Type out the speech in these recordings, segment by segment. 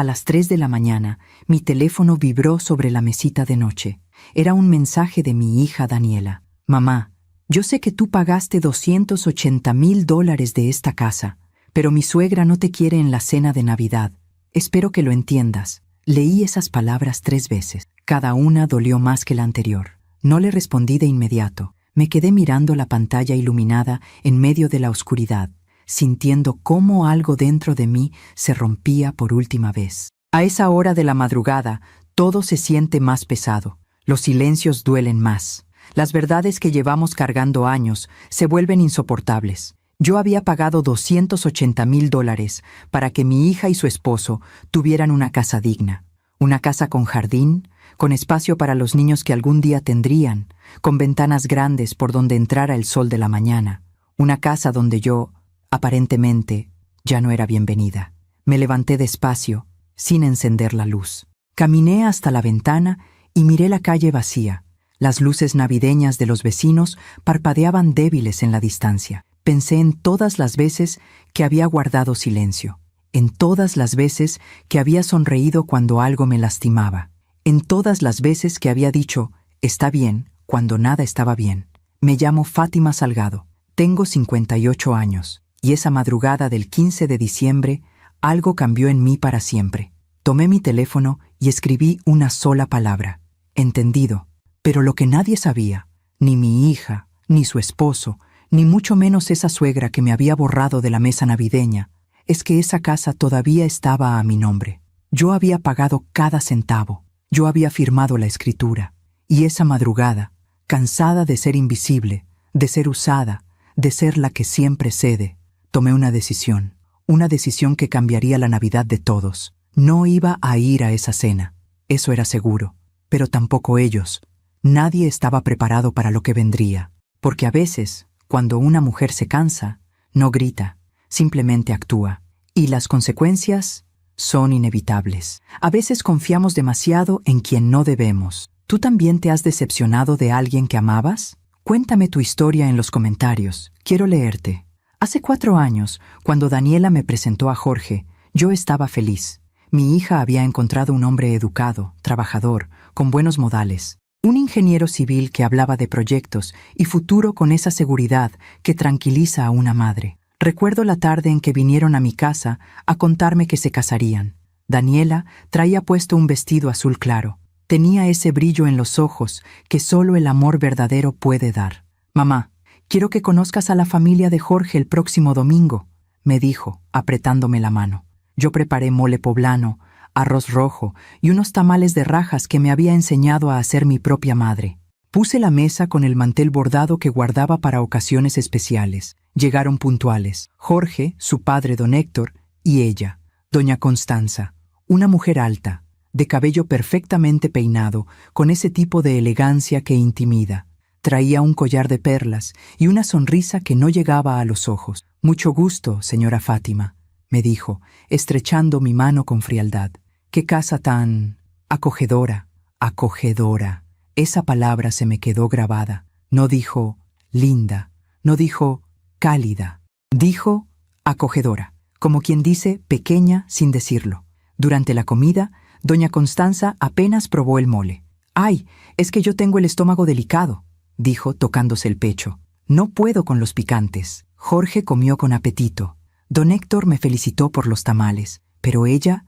A las 3 de la mañana, mi teléfono vibró sobre la mesita de noche. Era un mensaje de mi hija Daniela. Mamá, yo sé que tú pagaste $280,000 de esta casa, pero mi suegra no te quiere en la cena de Navidad. Espero que lo entiendas. Leí esas palabras 3 veces. Cada una dolió más que la anterior. No le respondí de inmediato. Me quedé mirando la pantalla iluminada en medio de la oscuridad, sintiendo cómo algo dentro de mí se rompía por última vez. A esa hora de la madrugada, todo se siente más pesado. Los silencios duelen más. Las verdades que llevamos cargando años se vuelven insoportables. Yo había pagado $280,000 para que mi hija y su esposo tuvieran una casa digna. Una casa con jardín, con espacio para los niños que algún día tendrían, con ventanas grandes por donde entrara el sol de la mañana. Una casa donde yo, aparentemente, ya no era bienvenida. Me levanté despacio, sin encender la luz. Caminé hasta la ventana y miré la calle vacía. Las luces navideñas de los vecinos parpadeaban débiles en la distancia. Pensé en todas las veces que había guardado silencio, en todas las veces que había sonreído cuando algo me lastimaba, en todas las veces que había dicho, está bien, cuando nada estaba bien. Me llamo Fátima Salgado, tengo 58 años, y esa madrugada del 15 de diciembre, algo cambió en mí para siempre. Tomé mi teléfono y escribí una sola palabra, entendido. Pero lo que nadie sabía, ni mi hija, ni su esposo, ni mucho menos esa suegra que me había borrado de la mesa navideña, es que esa casa todavía estaba a mi nombre. Yo había pagado cada centavo, yo había firmado la escritura, y esa madrugada, cansada de ser invisible, de ser usada, de ser la que siempre cede, tomé una decisión que cambiaría la Navidad de todos. No iba a ir a esa cena, eso era seguro, pero tampoco ellos. Nadie estaba preparado para lo que vendría, porque a veces, cuando una mujer se cansa, no grita, simplemente actúa, y las consecuencias son inevitables. A veces confiamos demasiado en quien no debemos. ¿Tú también te has decepcionado de alguien que amabas? Cuéntame tu historia en los comentarios, quiero leerte. Hace 4 años, cuando Daniela me presentó a Jorge, yo estaba feliz. Mi hija había encontrado un hombre educado, trabajador, con buenos modales. Un ingeniero civil que hablaba de proyectos y futuro con esa seguridad que tranquiliza a una madre. Recuerdo la tarde en que vinieron a mi casa a contarme que se casarían. Daniela traía puesto un vestido azul claro. Tenía ese brillo en los ojos que solo el amor verdadero puede dar. Mamá, quiero que conozcas a la familia de Jorge el próximo domingo, me dijo, apretándome la mano. Yo preparé mole poblano, arroz rojo y unos tamales de rajas que me había enseñado a hacer mi propia madre. Puse la mesa con el mantel bordado que guardaba para ocasiones especiales. Llegaron puntuales, Jorge, su padre don Héctor, y ella, doña Constanza, una mujer alta, de cabello perfectamente peinado, con ese tipo de elegancia que intimida. Traía un collar de perlas y una sonrisa que no llegaba a los ojos. Mucho gusto, señora Fátima, me dijo, estrechando mi mano con frialdad. ¡Qué casa tan acogedora! Acogedora. Esa palabra se me quedó grabada. No dijo linda, no dijo cálida. Dijo acogedora, como quien dice pequeña sin decirlo. Durante la comida, doña Constanza apenas probó el mole. «Ay, es que yo tengo el estómago delicado», dijo tocándose el pecho. «No puedo con los picantes». Jorge comió con apetito. Don Héctor me felicitó por los tamales, pero ella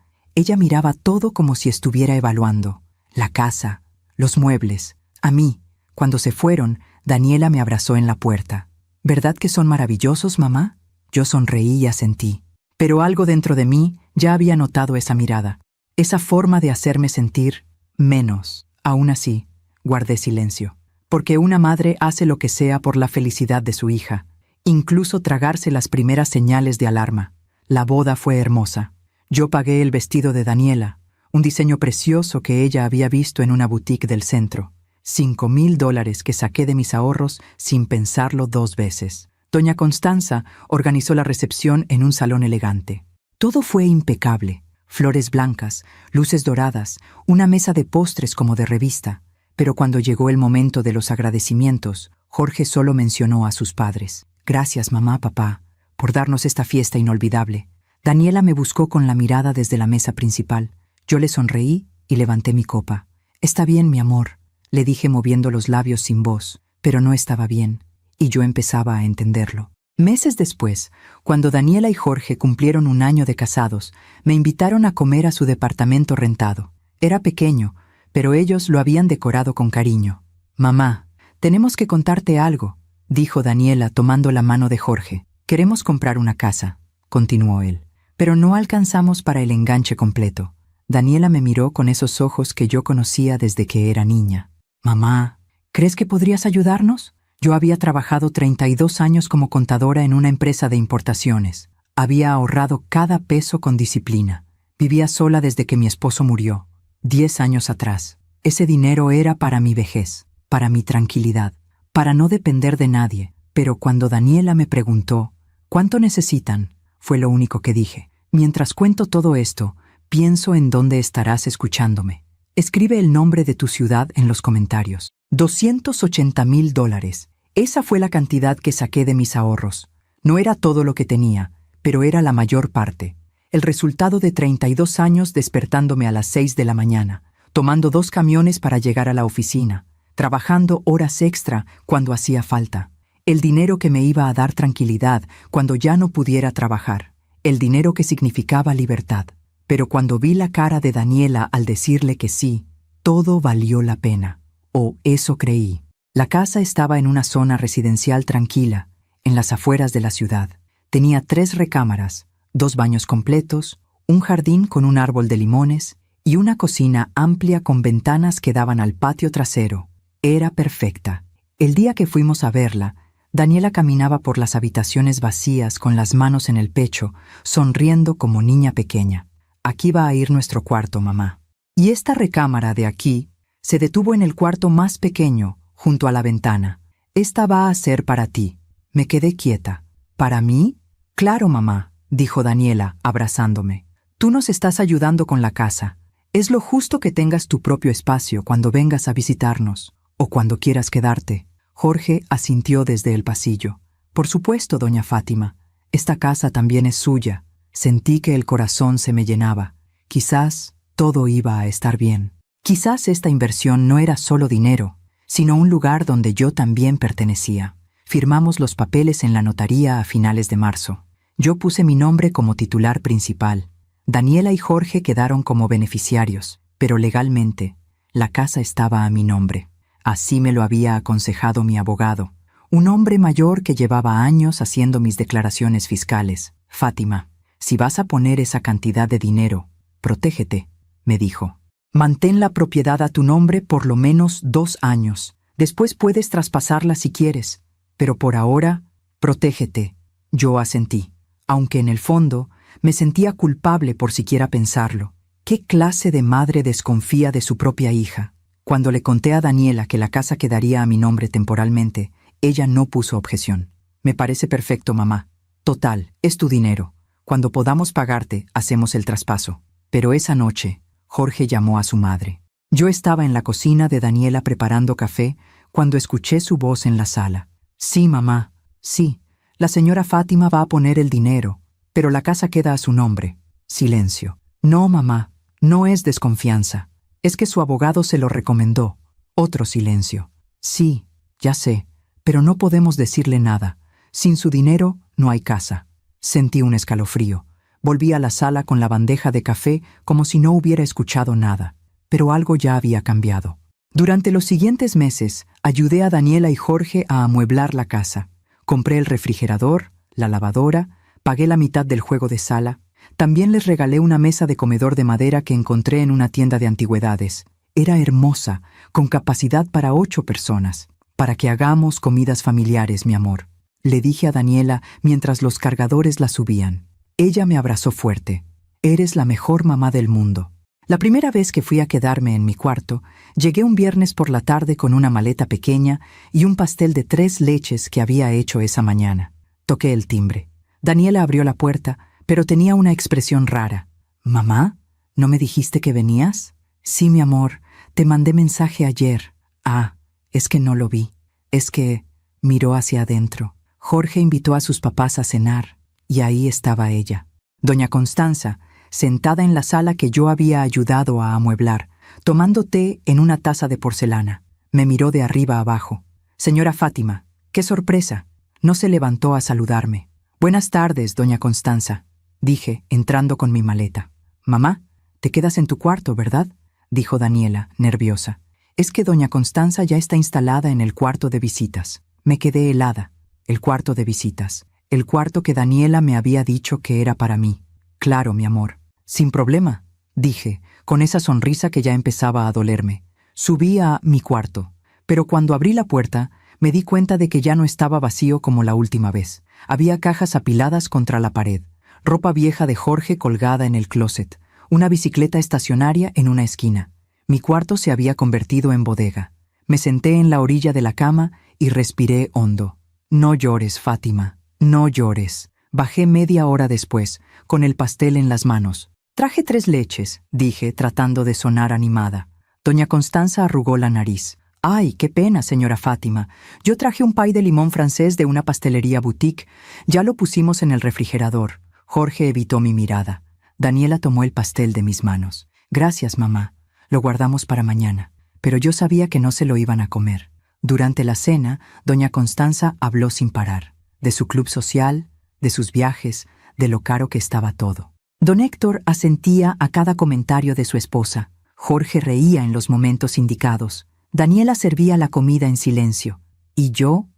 miraba todo como si estuviera evaluando. La casa, los muebles. A mí, cuando se fueron, Daniela me abrazó en la puerta. «¿Verdad que son maravillosos, mamá?» Yo sonreí y asentí. Pero algo dentro de mí ya había notado esa mirada, esa forma de hacerme sentir menos. Aún así, guardé silencio. Porque una madre hace lo que sea por la felicidad de su hija, incluso tragarse las primeras señales de alarma. La boda fue hermosa. Yo pagué el vestido de Daniela, un diseño precioso que ella había visto en una boutique del centro. $5,000 que saqué de mis ahorros sin pensarlo 2 veces. Doña Constanza organizó la recepción en un salón elegante. Todo fue impecable. Flores blancas, luces doradas, una mesa de postres como de revista. Pero cuando llegó el momento de los agradecimientos, Jorge solo mencionó a sus padres. «Gracias, mamá, papá, por darnos esta fiesta inolvidable. Daniela me buscó con la mirada desde la mesa principal. Yo le sonreí y levanté mi copa. «Está bien, mi amor», le dije moviendo los labios sin voz, pero no estaba bien, y yo empezaba a entenderlo. Meses después, cuando Daniela y Jorge cumplieron 1 año de casados, me invitaron a comer a su departamento rentado. Era pequeño, pero ellos lo habían decorado con cariño. «Mamá, tenemos que contarte algo», dijo Daniela tomando la mano de Jorge. «Queremos comprar una casa», continuó él, «pero no alcanzamos para el enganche completo». Daniela me miró con esos ojos que yo conocía desde que era niña. «Mamá, ¿crees que podrías ayudarnos?» Yo había trabajado 32 años como contadora en una empresa de importaciones. Había ahorrado cada peso con disciplina. Vivía sola desde que mi esposo murió, 10 años atrás. Ese dinero era para mi vejez, para mi tranquilidad, para no depender de nadie. Pero cuando Daniela me preguntó, «¿Cuánto necesitan?», fue lo único que dije. «Mientras cuento todo esto, pienso en dónde estarás escuchándome. Escribe el nombre de tu ciudad en los comentarios». $280,000. Esa fue la cantidad que saqué de mis ahorros. No era todo lo que tenía, pero era la mayor parte. El resultado de 32 años despertándome a las 6 de la mañana, tomando 2 camiones para llegar a la oficina, trabajando horas extra cuando hacía falta. El dinero que me iba a dar tranquilidad cuando ya no pudiera trabajar. El dinero que significaba libertad. Pero cuando vi la cara de Daniela al decirle que sí, todo valió la pena. O eso creí. La casa estaba en una zona residencial tranquila, en las afueras de la ciudad. Tenía 3 recámaras, 2 baños completos, un jardín con un árbol de limones y una cocina amplia con ventanas que daban al patio trasero. Era perfecta. El día que fuimos a verla, Daniela caminaba por las habitaciones vacías con las manos en el pecho, sonriendo como niña pequeña. «Aquí va a ir nuestro cuarto, mamá». Y esta recámara de aquí se detuvo en el cuarto más pequeño, junto a la ventana. «Esta va a ser para ti». Me quedé quieta. «¿Para mí?» «Claro, mamá», dijo Daniela, abrazándome. «Tú nos estás ayudando con la casa. Es lo justo que tengas tu propio espacio cuando vengas a visitarnos, o cuando quieras quedarte». Jorge asintió desde el pasillo. «Por supuesto, doña Fátima. Esta casa también es suya». Sentí que el corazón se me llenaba. Quizás todo iba a estar bien. Quizás esta inversión no era solo dinero, sino un lugar donde yo también pertenecía. Firmamos los papeles en la notaría a finales de marzo. Yo puse mi nombre como titular principal. Daniela y Jorge quedaron como beneficiarios, pero legalmente, la casa estaba a mi nombre. Así me lo había aconsejado mi abogado, un hombre mayor que llevaba años haciendo mis declaraciones fiscales. «Fátima, si vas a poner esa cantidad de dinero, protégete», me dijo. «Mantén la propiedad a tu nombre por lo menos 2 años. Después puedes traspasarla si quieres, pero por ahora, protégete». Yo asentí, aunque en el fondo me sentía culpable por siquiera pensarlo. ¿Qué clase de madre desconfía de su propia hija? Cuando le conté a Daniela que la casa quedaría a mi nombre temporalmente, ella no puso objeción. «Me parece perfecto, mamá. Total, es tu dinero. Cuando podamos pagarte, hacemos el traspaso». Pero esa noche, Jorge llamó a su madre. Yo estaba en la cocina de Daniela preparando café cuando escuché su voz en la sala. «Sí, mamá, sí. La señora Fátima va a poner el dinero, pero la casa queda a su nombre». Silencio. «No, mamá, no es desconfianza. Es que su abogado se lo recomendó». Otro silencio. «Sí, ya sé, pero no podemos decirle nada. Sin su dinero, no hay casa». Sentí un escalofrío. Volví a la sala con la bandeja de café como si no hubiera escuchado nada. Pero algo ya había cambiado. Durante los siguientes meses, ayudé a Daniela y Jorge a amueblar la casa. Compré el refrigerador, la lavadora, pagué la mitad del juego de sala. También les regalé una mesa de comedor de madera que encontré en una tienda de antigüedades. Era hermosa, con capacidad para 8 personas. «Para que hagamos comidas familiares, mi amor», le dije a Daniela mientras los cargadores la subían. Ella me abrazó fuerte. «Eres la mejor mamá del mundo». La primera vez que fui a quedarme en mi cuarto, llegué un viernes por la tarde con una maleta pequeña y un pastel de 3 leches que había hecho esa mañana. Toqué el timbre. Daniela abrió la puerta, pero tenía una expresión rara. «¿Mamá? ¿No me dijiste que venías?» «Sí, mi amor, te mandé mensaje ayer». «Ah, es que no lo vi. Es que…» miró hacia adentro. Jorge invitó a sus papás a cenar, y ahí estaba ella. Doña Constanza, sentada en la sala que yo había ayudado a amueblar, tomando té en una taza de porcelana, me miró de arriba abajo. «Señora Fátima, qué sorpresa». No se levantó a saludarme. «Buenas tardes, doña Constanza», dije, entrando con mi maleta. «Mamá, te quedas en tu cuarto, ¿verdad?», dijo Daniela, nerviosa. «Es que doña Constanza ya está instalada en el cuarto de visitas». Me quedé helada. El cuarto de visitas. El cuarto que Daniela me había dicho que era para mí. «Claro, mi amor». «Sin problema», dije, con esa sonrisa que ya empezaba a dolerme. Subí a mi cuarto, pero cuando abrí la puerta, me di cuenta de que ya no estaba vacío como la última vez. Había cajas apiladas contra la pared, ropa vieja de Jorge colgada en el closet, una bicicleta estacionaria en una esquina. Mi cuarto se había convertido en bodega. Me senté en la orilla de la cama y respiré hondo. «No llores, Fátima, no llores». Bajé media hora después, con el pastel en las manos. «Traje 3 leches», dije, tratando de sonar animada. Doña Constanza arrugó la nariz. «Ay, qué pena, señora Fátima. Yo traje un pay de limón francés de una pastelería boutique. Ya lo pusimos en el refrigerador». Jorge evitó mi mirada. Daniela tomó el pastel de mis manos. «Gracias, mamá. Lo guardamos para mañana». Pero yo sabía que no se lo iban a comer. Durante la cena, doña Constanza habló sin parar. De su club social, de sus viajes, de lo caro que estaba todo. Don Héctor asentía a cada comentario de su esposa. Jorge reía en los momentos indicados. Daniela servía la comida en silencio. Y yo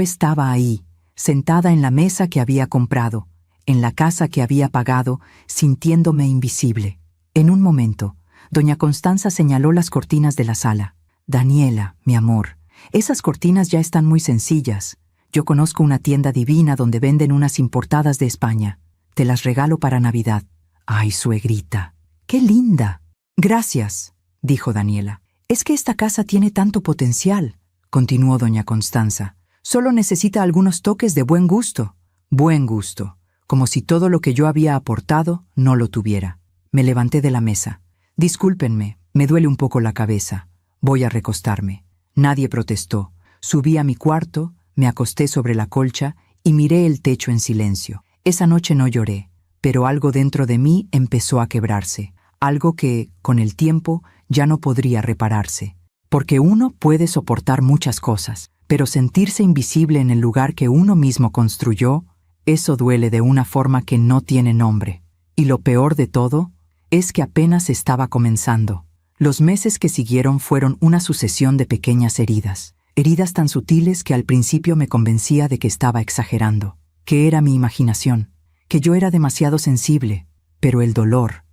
estaba ahí, sentada en la mesa que había comprado, en la casa que había pagado, sintiéndome invisible. En un momento, doña Constanza señaló las cortinas de la sala. «Daniela, mi amor, esas cortinas ya están muy sencillas. Yo conozco una tienda divina donde venden unas importadas de España. Te las regalo para Navidad». «Ay, suegrita, qué linda». «Gracias», dijo Daniela. «Es que esta casa tiene tanto potencial», continuó doña Constanza. «Solo necesita algunos toques de buen gusto». Buen gusto, como si todo lo que yo había aportado no lo tuviera. Me levanté de la mesa. «Discúlpenme, me duele un poco la cabeza. Voy a recostarme». Nadie protestó. Subí a mi cuarto, me acosté sobre la colcha y miré el techo en silencio. Esa noche no lloré, pero algo dentro de mí empezó a quebrarse. Algo que, con el tiempo, ya no podría repararse. Porque uno puede soportar muchas cosas, pero sentirse invisible en el lugar que uno mismo construyó, eso duele de una forma que no tiene nombre. Y lo peor de todo es que apenas estaba comenzando. Los meses que siguieron fueron una sucesión de pequeñas heridas. Heridas tan sutiles que al principio me convencía de que estaba exagerando, que era mi imaginación, que yo era demasiado sensible, pero el dolor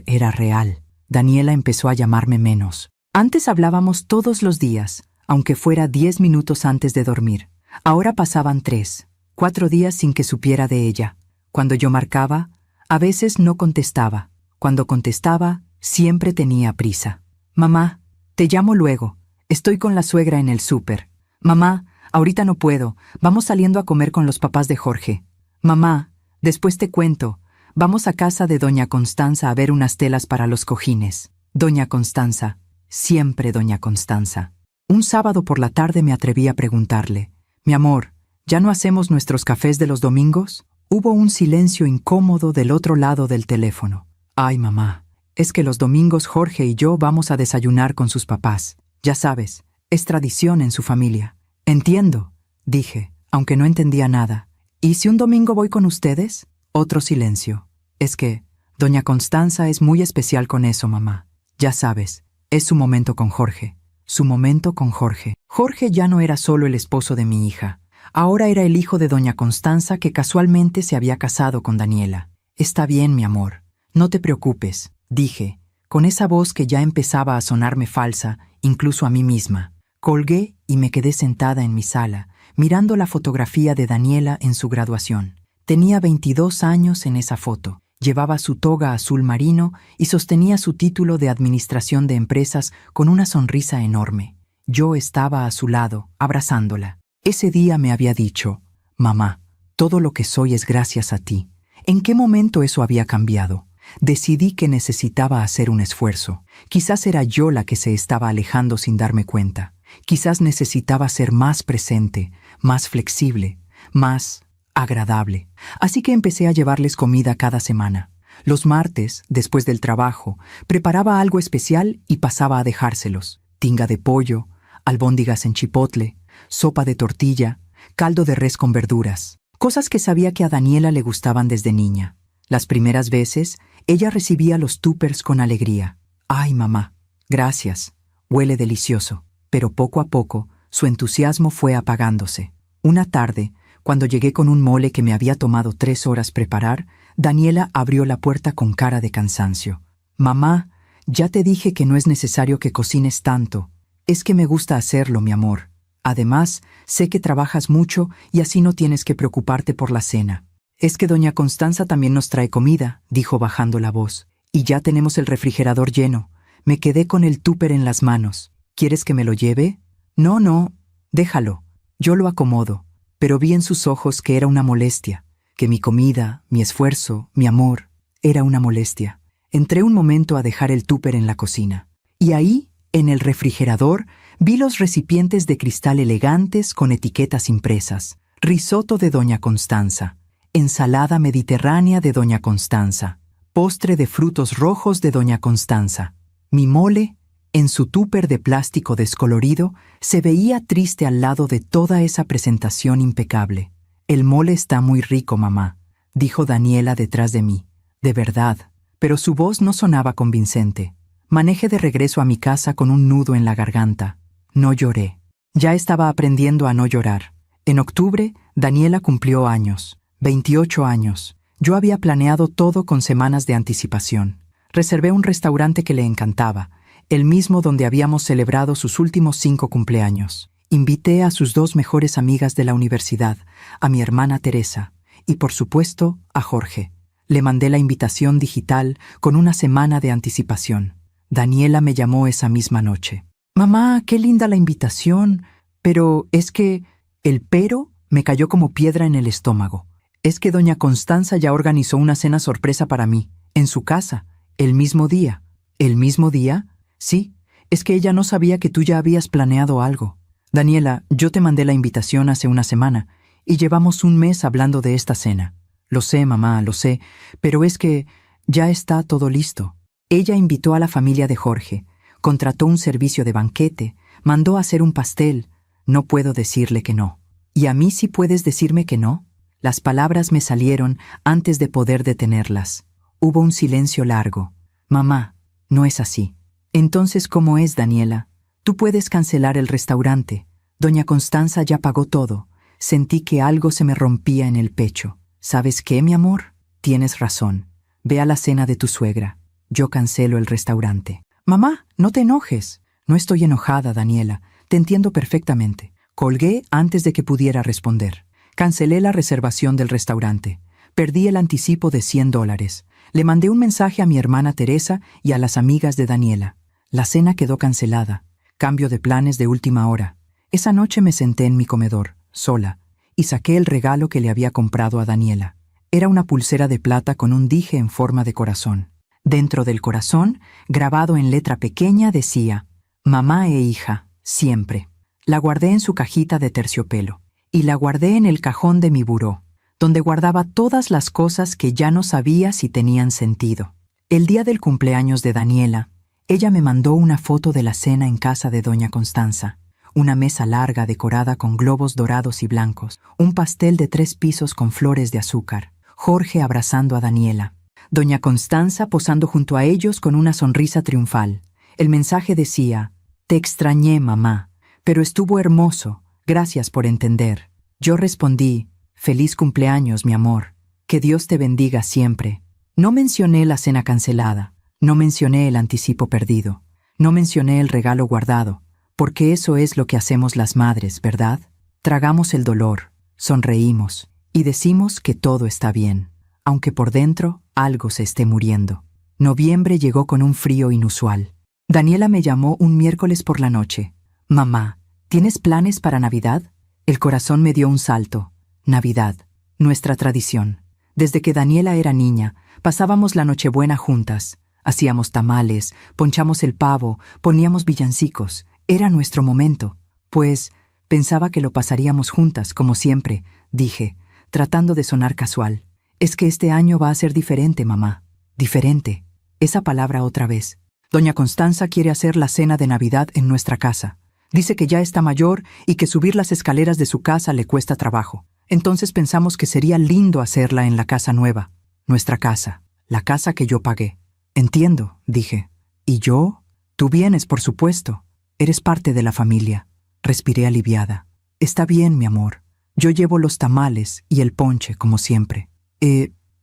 era real. Daniela empezó a llamarme menos. Antes hablábamos todos los días, aunque fuera 10 minutos antes de dormir. Ahora pasaban 3, 4 días sin que supiera de ella. Cuando yo marcaba, a veces no contestaba. Cuando contestaba, siempre tenía prisa. «Mamá, te llamo luego. Estoy con la suegra en el súper». «Mamá, ahorita no puedo. Vamos saliendo a comer con los papás de Jorge». «Mamá, después te cuento. Vamos a casa de doña Constanza a ver unas telas para los cojines». Doña Constanza, siempre doña Constanza. Un sábado por la tarde me atreví a preguntarle: «Mi amor, ¿ya no hacemos nuestros cafés de los domingos?». Hubo un silencio incómodo del otro lado del teléfono. «Ay, mamá, es que los domingos Jorge y yo vamos a desayunar con sus papás. Ya sabes, es tradición en su familia». «Entiendo», dije, aunque no entendía nada. «¿Y si un domingo voy con ustedes?». Otro silencio. «Es que doña Constanza es muy especial con eso, mamá. Ya sabes, es su momento con Jorge». Su momento con Jorge. Jorge ya no era solo el esposo de mi hija. Ahora era el hijo de doña Constanza que casualmente se había casado con Daniela. «Está bien, mi amor. No te preocupes», dije, con esa voz que ya empezaba a sonarme falsa, incluso a mí misma. Colgué y me quedé sentada en mi sala, mirando la fotografía de Daniela en su graduación. Tenía 22 años en esa foto. Llevaba su toga azul marino y sostenía su título de Administración de Empresas con una sonrisa enorme. Yo estaba a su lado, abrazándola. Ese día me había dicho: «Mamá, todo lo que soy es gracias a ti». ¿En qué momento eso había cambiado? Decidí que necesitaba hacer un esfuerzo. Quizás era yo la que se estaba alejando sin darme cuenta. Quizás necesitaba ser más presente, más flexible, más agradable. Así que empecé a llevarles comida cada semana. Los martes, después del trabajo, preparaba algo especial y pasaba a dejárselos. Tinga de pollo, albóndigas en chipotle, sopa de tortilla, caldo de res con verduras. Cosas que sabía que a Daniela le gustaban desde niña. Las primeras veces, ella recibía los tuppers con alegría. «Ay, mamá, gracias. Huele delicioso». Pero poco a poco, su entusiasmo fue apagándose. Una tarde, cuando llegué con un mole que me había tomado 3 horas preparar, Daniela abrió la puerta con cara de cansancio. «Mamá, ya te dije que no es necesario que cocines tanto. Es que me gusta hacerlo, mi amor. Además, sé que trabajas mucho y así no tienes que preocuparte por la cena». «Es que doña Constanza también nos trae comida», dijo bajando la voz. «Y ya tenemos el refrigerador lleno. Me quedé con el tupper en las manos. ¿Quieres que me lo lleve?» «No, no, déjalo. Yo lo acomodo». Pero vi en sus ojos que era una molestia, que mi comida, mi esfuerzo, mi amor, era una molestia. Entré un momento a dejar el tupper en la cocina. Y ahí, en el refrigerador, vi los recipientes de cristal elegantes con etiquetas impresas. Risotto de doña Constanza, ensalada mediterránea de doña Constanza, postre de frutos rojos de doña Constanza. Mi mole, en su tupper de plástico descolorido, se veía triste al lado de toda esa presentación impecable. «El mole está muy rico, mamá», dijo Daniela detrás de mí. De verdad, pero su voz no sonaba convincente. Manejé de regreso a mi casa con un nudo en la garganta. No lloré. Ya estaba aprendiendo a no llorar. En octubre, Daniela cumplió años. 28 años. Yo había planeado todo con semanas de anticipación. Reservé un restaurante que le encantaba, el mismo donde habíamos celebrado sus últimos 5 cumpleaños. Invité a sus 2 mejores amigas de la universidad, a mi hermana Teresa, y por supuesto, a Jorge. Le mandé la invitación digital con una semana de anticipación. Daniela me llamó esa misma noche. «Mamá, qué linda la invitación, pero es que…» El pero me cayó como piedra en el estómago. «Es que doña Constanza ya organizó una cena sorpresa para mí, en su casa, el mismo día». «¿El mismo día?» «Sí, es que ella no sabía que tú ya habías planeado algo. Daniela, yo te mandé la invitación hace una semana y llevamos un mes hablando de esta cena. Lo sé, mamá, lo sé, pero es que ya está todo listo». Ella invitó a la familia de Jorge, contrató un servicio de banquete, mandó a hacer un pastel. No puedo decirle que no. ¿Y a mí sí puedes decirme que no? Las palabras me salieron antes de poder detenerlas. Hubo un silencio largo. «Mamá, no es así». «Entonces, ¿cómo es, Daniela? Tú puedes cancelar el restaurante. Doña Constanza ya pagó todo». Sentí que algo se me rompía en el pecho. «¿Sabes qué, mi amor? Tienes razón. Ve a la cena de tu suegra. Yo cancelo el restaurante». «Mamá, no te enojes». «No estoy enojada, Daniela. Te entiendo perfectamente». Colgué antes de que pudiera responder. Cancelé la reservación del restaurante. Perdí el anticipo de $100. Le mandé un mensaje a mi hermana Teresa y a las amigas de Daniela. La cena quedó cancelada. Cambio de planes de última hora. Esa noche me senté en mi comedor, sola, y saqué el regalo que le había comprado a Daniela. Era una pulsera de plata con un dije en forma de corazón. Dentro del corazón, grabado en letra pequeña, decía: «Mamá e hija, siempre». La guardé en su cajita de terciopelo, y la guardé en el cajón de mi buró, donde guardaba todas las cosas que ya no sabía si tenían sentido. El día del cumpleaños de Daniela, ella me mandó una foto de la cena en casa de doña Constanza. Una mesa larga decorada con globos dorados y blancos, un pastel de 3 pisos con flores de azúcar, Jorge abrazando a Daniela, doña Constanza posando junto a ellos con una sonrisa triunfal. El mensaje decía: «Te extrañé, mamá, pero estuvo hermoso, gracias por entender». Yo respondí: «Feliz cumpleaños, mi amor, que Dios te bendiga siempre». No mencioné la cena cancelada, no mencioné el anticipo perdido, no mencioné el regalo guardado, porque eso es lo que hacemos las madres, ¿verdad? Tragamos el dolor, sonreímos y decimos que todo está bien, aunque por dentro algo se esté muriendo. Noviembre llegó con un frío inusual. Daniela me llamó un miércoles por la noche. «Mamá, ¿tienes planes para Navidad?» El corazón me dio un salto. Navidad, nuestra tradición. Desde que Daniela era niña, pasábamos la Nochebuena juntas. Hacíamos tamales, ponchamos el pavo, poníamos villancicos. Era nuestro momento. Pues pensaba que lo pasaríamos juntas, como siempre, dije, tratando de sonar casual. Es que este año va a ser diferente, mamá. Diferente. Esa palabra otra vez. Doña Constanza quiere hacer la cena de Navidad en nuestra casa. Dice que ya está mayor y que subir las escaleras de su casa le cuesta trabajo. Entonces pensamos que sería lindo hacerla en la casa nueva. Nuestra casa. La casa que yo pagué. Entiendo, dije. ¿Y yo? Tú vienes, por supuesto. Eres parte de la familia. Respiré aliviada. Está bien, mi amor. Yo llevo los tamales y el ponche, como siempre.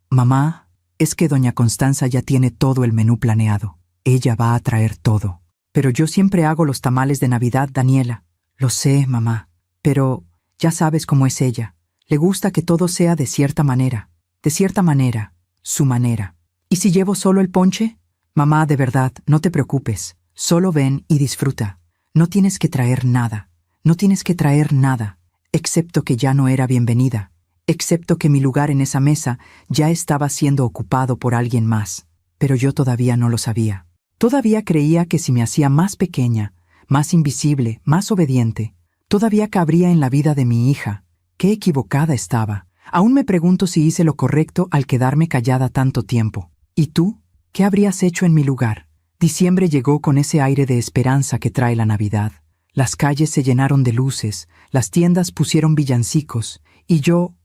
Mamá, es que doña Constanza ya tiene todo el menú planeado. Ella va a traer todo. Pero yo siempre hago los tamales de Navidad, Daniela. Lo sé, mamá. Pero ya sabes cómo es ella. Le gusta que todo sea de cierta manera. De cierta manera. Su manera. ¿Y si llevo solo el ponche? Mamá, de verdad, no te preocupes. Solo ven y disfruta. No tienes que traer nada. No tienes que traer nada. Excepto que ya no era bienvenida. Excepto que mi lugar en esa mesa ya estaba siendo ocupado por alguien más. Pero yo todavía no lo sabía. Todavía creía que si me hacía más pequeña, más invisible, más obediente, todavía cabría en la vida de mi hija. Qué equivocada estaba. Aún me pregunto si hice lo correcto al quedarme callada tanto tiempo. ¿Y tú? ¿Qué habrías hecho en mi lugar? Diciembre llegó con ese aire de esperanza que trae la Navidad. Las calles se llenaron de luces, las tiendas pusieron villancicos, y yo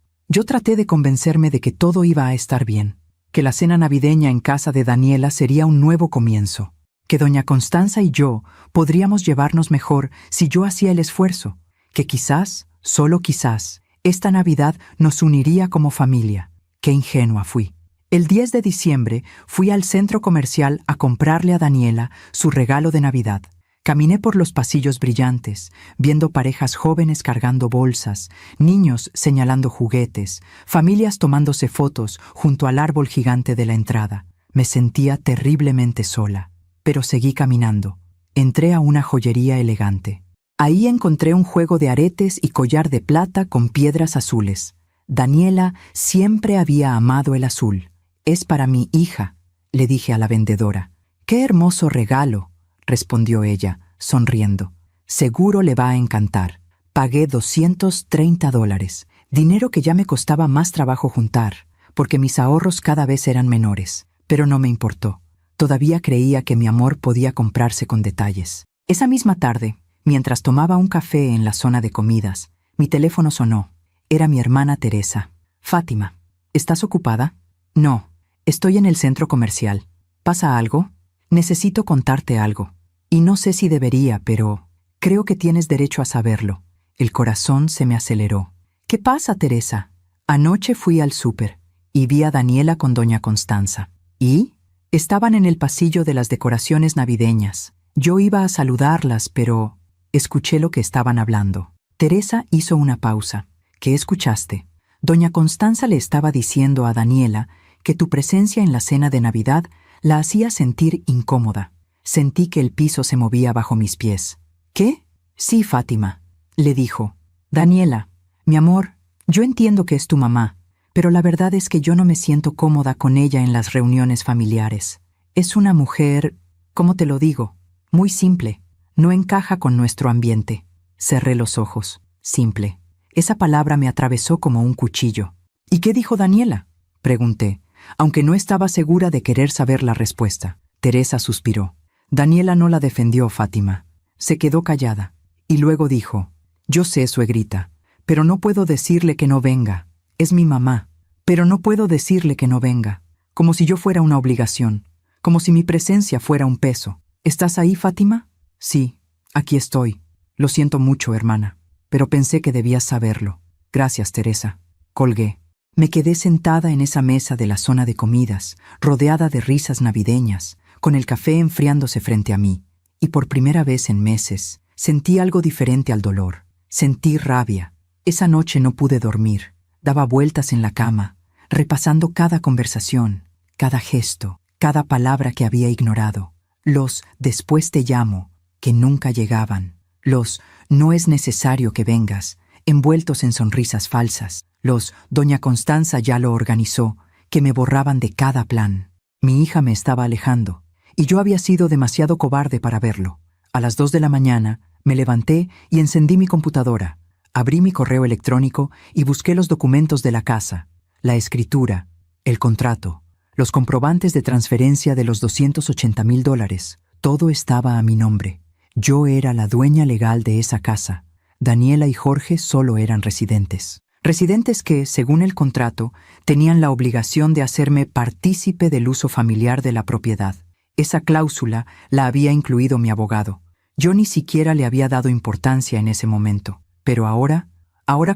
traté de convencerme de que todo iba a estar bien, que la cena navideña en casa de Daniela sería un nuevo comienzo, que doña Constanza y yo podríamos llevarnos mejor si yo hacía el esfuerzo, que quizás, solo quizás, esta Navidad nos uniría como familia. Qué ingenua fui. El 10 de diciembre fui al centro comercial a comprarle a Daniela su regalo de Navidad. Caminé por los pasillos brillantes, viendo parejas jóvenes cargando bolsas, niños señalando juguetes, familias tomándose fotos junto al árbol gigante de la entrada. Me sentía terriblemente sola, pero seguí caminando. Entré a una joyería elegante. Ahí encontré un juego de aretes y collar de plata con piedras azules. Daniela siempre había amado el azul. «Es para mi hija», le dije a la vendedora. «Qué hermoso regalo», respondió ella, sonriendo. «Seguro le va a encantar». Pagué $230, dinero que ya me costaba más trabajo juntar, porque mis ahorros cada vez eran menores. Pero no me importó. Todavía creía que mi amor podía comprarse con detalles. Esa misma tarde, mientras tomaba un café en la zona de comidas, mi teléfono sonó. Era mi hermana Teresa. «Fátima, ¿estás ocupada?» «No. Estoy en el centro comercial. ¿Pasa algo? Necesito contarte algo. Y no sé si debería, pero creo que tienes derecho a saberlo». El corazón se me aceleró. «¿Qué pasa, Teresa?» «Anoche fui al súper y vi a Daniela con doña Constanza. ¿Y?» «Estaban en el pasillo de las decoraciones navideñas. Yo iba a saludarlas, pero escuché lo que estaban hablando». Teresa hizo una pausa. «¿Qué escuchaste?» «Doña Constanza le estaba diciendo a Daniela que tu presencia en la cena de Navidad la hacía sentir incómoda. Sentí que el piso se movía bajo mis pies». «¿Qué?» «Sí, Fátima», le dijo. «Daniela, mi amor, yo entiendo que es tu mamá, pero la verdad es que yo no me siento cómoda con ella en las reuniones familiares. Es una mujer, ¿cómo te lo digo? Muy simple. No encaja con nuestro ambiente». Cerré los ojos. Simple. Esa palabra me atravesó como un cuchillo. «¿Y qué dijo Daniela?», pregunté, aunque no estaba segura de querer saber la respuesta. Teresa suspiró. «Daniela no la defendió, Fátima. Se quedó callada. Y luego dijo, yo sé, suegrita, pero no puedo decirle que no venga. Es mi mamá, pero no puedo decirle que no venga. Como si yo fuera una obligación, como si mi presencia fuera un peso. ¿Estás ahí, Fátima?» «Sí, aquí estoy. Lo siento mucho, hermana, pero pensé que debías saberlo. Gracias, Teresa». Colgué. Me quedé sentada en esa mesa de la zona de comidas, rodeada de risas navideñas, con el café enfriándose frente a mí. Y por primera vez en meses, sentí algo diferente al dolor. Sentí rabia. Esa noche no pude dormir. Daba vueltas en la cama, repasando cada conversación, cada gesto, cada palabra que había ignorado. Los «después te llamo», que nunca llegaban. Los «no es necesario que vengas», envueltos en sonrisas falsas. Los «doña Constanza ya lo organizó», que me borraban de cada plan. Mi hija me estaba alejando, y yo había sido demasiado cobarde para verlo. A las 2 de la mañana me levanté y encendí mi computadora. Abrí mi correo electrónico y busqué los documentos de la casa, la escritura, el contrato, los comprobantes de transferencia de los $280,000. Todo estaba a mi nombre. Yo era la dueña legal de esa casa. Daniela y Jorge solo eran residentes. Residentes que, según el contrato, tenían la obligación de hacerme partícipe del uso familiar de la propiedad. Esa cláusula la había incluido mi abogado. Yo ni siquiera le había dado importancia en ese momento. Pero ahora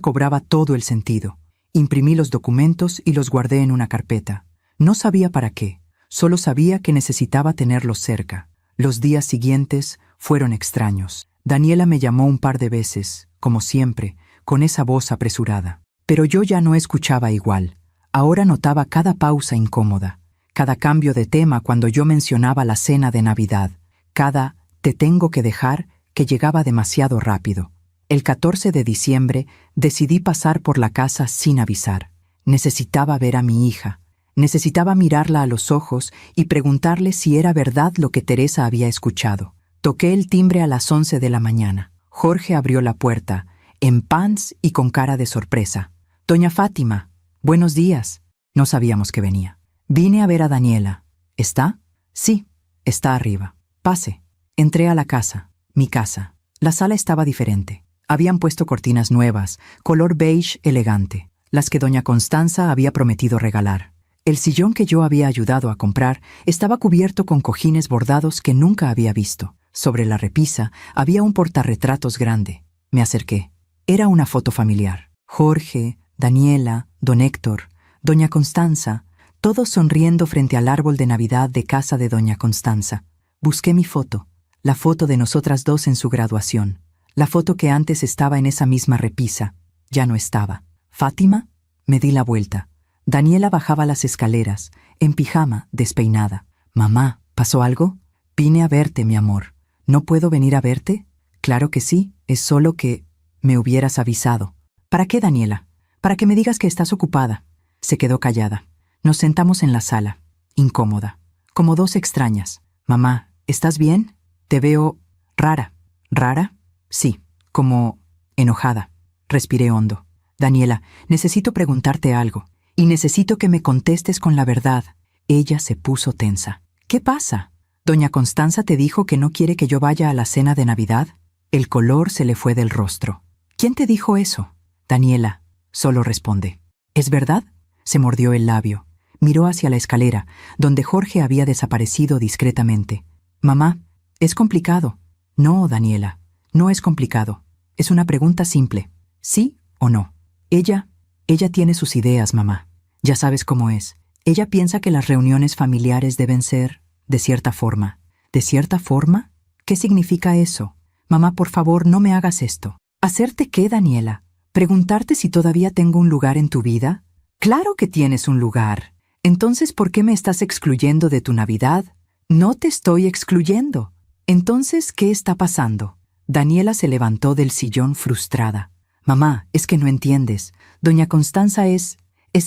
cobraba todo el sentido. Imprimí los documentos y los guardé en una carpeta. No sabía para qué, solo sabía que necesitaba tenerlos cerca. Los días siguientes fueron extraños. Daniela me llamó un par de veces, como siempre, con esa voz apresurada. Pero yo ya no escuchaba igual. Ahora notaba cada pausa incómoda, cada cambio de tema cuando yo mencionaba la cena de Navidad, cada «te tengo que dejar» que llegaba demasiado rápido. El 14 de diciembre decidí pasar por la casa sin avisar. Necesitaba ver a mi hija. Necesitaba mirarla a los ojos y preguntarle si era verdad lo que Teresa había escuchado. Toqué el timbre a las 11 de la mañana. Jorge abrió la puerta, en pants y con cara de sorpresa. «Doña Fátima, buenos días». No sabíamos que venía. «Vine a ver a Daniela». «¿Está?» «Sí, está arriba». «Pase». Entré a la casa, mi casa. La sala estaba diferente. Habían puesto cortinas nuevas, color beige elegante, las que doña Constanza había prometido regalar. El sillón que yo había ayudado a comprar estaba cubierto con cojines bordados que nunca había visto. Sobre la repisa había un portarretratos grande. Me acerqué. Era una foto familiar. Jorge, Daniela, don Héctor, doña Constanza, todos sonriendo frente al árbol de Navidad de casa de doña Constanza. Busqué mi foto, la foto de nosotras dos en su graduación. La foto que antes estaba en esa misma repisa. Ya no estaba. «¿Fátima?» Me di la vuelta. Daniela bajaba las escaleras, en pijama, despeinada. «Mamá, ¿pasó algo?» «Vine a verte, mi amor». «¿No puedo venir a verte?» «Claro que sí, es solo que me hubieras avisado». «¿Para qué, Daniela?» «Para que me digas que estás ocupada». Se quedó callada. Nos sentamos en la sala, incómoda, como dos extrañas. «Mamá, ¿estás bien? Te veo rara». «¿Rara?» «Sí, como enojada». Respiré hondo. «Daniela, necesito preguntarte algo. Y necesito que me contestes con la verdad». Ella se puso tensa. «¿Qué pasa? ¿Doña Constanza te dijo que no quiere que yo vaya a la cena de Navidad?» El color se le fue del rostro. «¿Quién te dijo eso?» «Daniela», solo responde. «¿Es verdad?» Se mordió el labio. Miró hacia la escalera, donde Jorge había desaparecido discretamente. «Mamá, es complicado». «No, Daniela, no es complicado. Es una pregunta simple. ¿Sí o no?» Ella tiene sus ideas, mamá. Ya sabes cómo es. Ella piensa que las reuniones familiares deben ser de cierta forma. ¿De cierta forma? ¿Qué significa eso? Mamá, por favor, no me hagas esto. ¿Hacerte qué, Daniela? ¿Preguntarte si todavía tengo un lugar en tu vida? Claro que tienes un lugar. Entonces, ¿por qué me estás excluyendo de tu Navidad? No te estoy excluyendo. Entonces, ¿qué está pasando? Daniela se levantó del sillón frustrada. Mamá, es que no entiendes. Doña Constanza es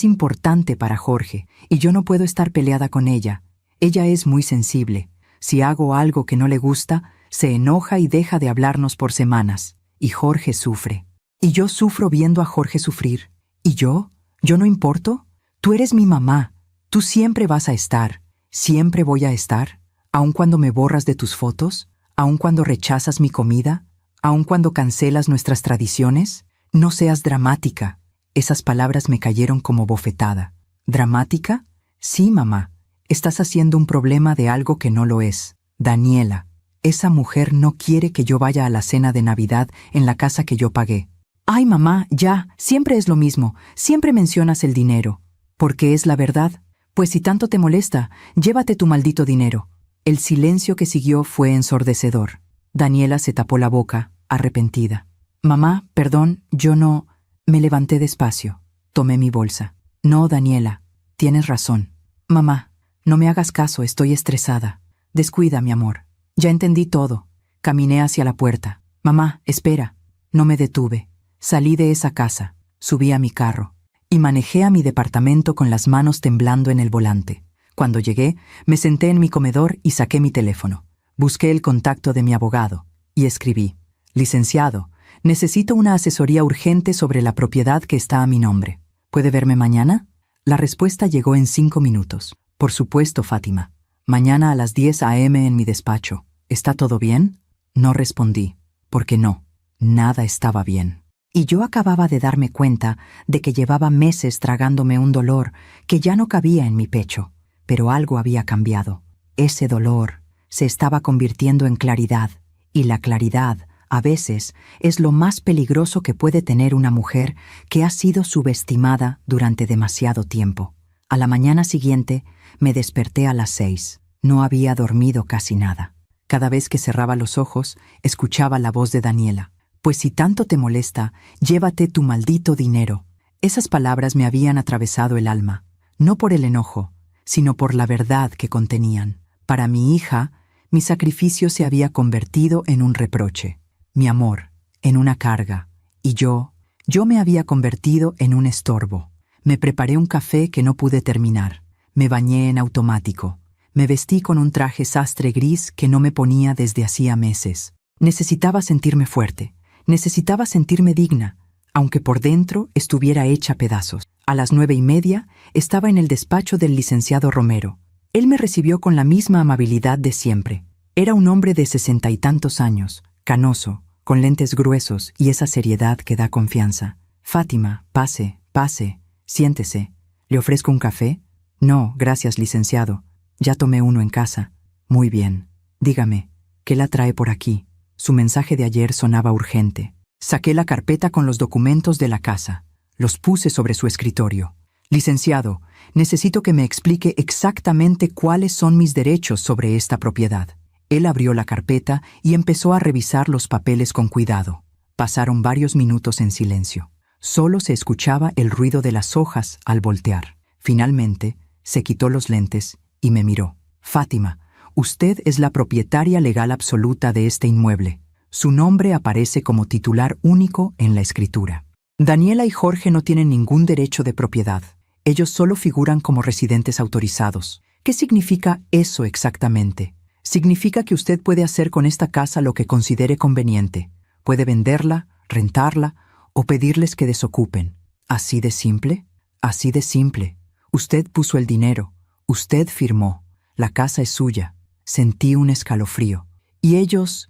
importante para Jorge, y yo no puedo estar peleada con ella. Ella es muy sensible. Si hago algo que no le gusta, se enoja y deja de hablarnos por semanas. Y Jorge sufre. Y yo sufro viendo a Jorge sufrir. ¿Y yo? ¿Yo no importo? Tú eres mi mamá. Tú siempre vas a estar. Siempre voy a estar. Aun cuando me borras de tus fotos, aun cuando rechazas mi comida, aun cuando cancelas nuestras tradiciones. No seas dramática. Esas palabras me cayeron como bofetada. ¿Dramática? Sí, mamá. Estás haciendo un problema de algo que no lo es. Daniela, esa mujer no quiere que yo vaya a la cena de Navidad en la casa que yo pagué. Ay, mamá, ya, siempre es lo mismo. Siempre mencionas el dinero. ¿Porque es la verdad? Pues si tanto te molesta, llévate tu maldito dinero. El silencio que siguió fue ensordecedor. Daniela se tapó la boca, arrepentida. Mamá, perdón, yo no... Me levanté despacio. Tomé mi bolsa. No, Daniela, tienes razón. Mamá, no me hagas caso, estoy estresada. Descuida, mi amor. Ya entendí todo. Caminé hacia la puerta. Mamá, espera. No me detuve. Salí de esa casa, subí a mi carro y manejé a mi departamento con las manos temblando en el volante. Cuando llegué, me senté en mi comedor y saqué mi teléfono. Busqué el contacto de mi abogado y escribí: «Licenciado, Necesito una asesoría urgente sobre la propiedad que está a mi nombre. ¿Puede verme mañana? La respuesta llegó en 5 minutos. Por supuesto, Fátima. Mañana a las 10 a.m. en mi despacho. ¿Está todo bien? No respondí, porque no, nada estaba bien. Y yo acababa de darme cuenta de que llevaba meses tragándome un dolor que ya no cabía en mi pecho. Pero algo había cambiado. Ese dolor se estaba convirtiendo en claridad, y la claridad, a veces, es lo más peligroso que puede tener una mujer que ha sido subestimada durante demasiado tiempo. A la mañana siguiente, me desperté a las 6. No había dormido casi nada. Cada vez que cerraba los ojos, escuchaba la voz de Daniela. Pues si tanto te molesta, llévate tu maldito dinero. Esas palabras me habían atravesado el alma, no por el enojo, sino por la verdad que contenían. Para mi hija, mi sacrificio se había convertido en un reproche, mi amor, en una carga, y yo me había convertido en un estorbo. Me preparé un café que no pude terminar, me bañé en automático, me vestí con un traje sastre gris que no me ponía desde hacía meses. Necesitaba sentirme fuerte, necesitaba sentirme digna, aunque por dentro estuviera hecha pedazos. A las 9:30 estaba en el despacho del licenciado Romero. Él me recibió con la misma amabilidad de siempre. Era un hombre de 60 y tantos años, canoso, con lentes gruesos y esa seriedad que da confianza. Fátima, pase, siéntese. ¿Le ofrezco un café? No, gracias, licenciado. Ya tomé uno en casa. Muy bien. Dígame, ¿qué la trae por aquí? Su mensaje de ayer sonaba urgente. Saqué la carpeta con los documentos de la casa. Los puse sobre su escritorio. Licenciado, necesito que me explique exactamente cuáles son mis derechos sobre esta propiedad. Él abrió la carpeta y empezó a revisar los papeles con cuidado. Pasaron varios minutos en silencio. Solo se escuchaba el ruido de las hojas al voltear. Finalmente, se quitó los lentes y me miró. Fátima, usted es la propietaria legal absoluta de este inmueble. Su nombre aparece como titular único en la escritura. Daniela y Jorge no tienen ningún derecho de propiedad. Ellos solo figuran como residentes autorizados. ¿Qué significa eso exactamente? Significa que usted puede hacer con esta casa lo que considere conveniente. Puede venderla, rentarla o pedirles que desocupen. ¿Así de simple? Así de simple. Usted puso el dinero. Usted firmó. La casa es suya. Sentí un escalofrío. ¿Y ellos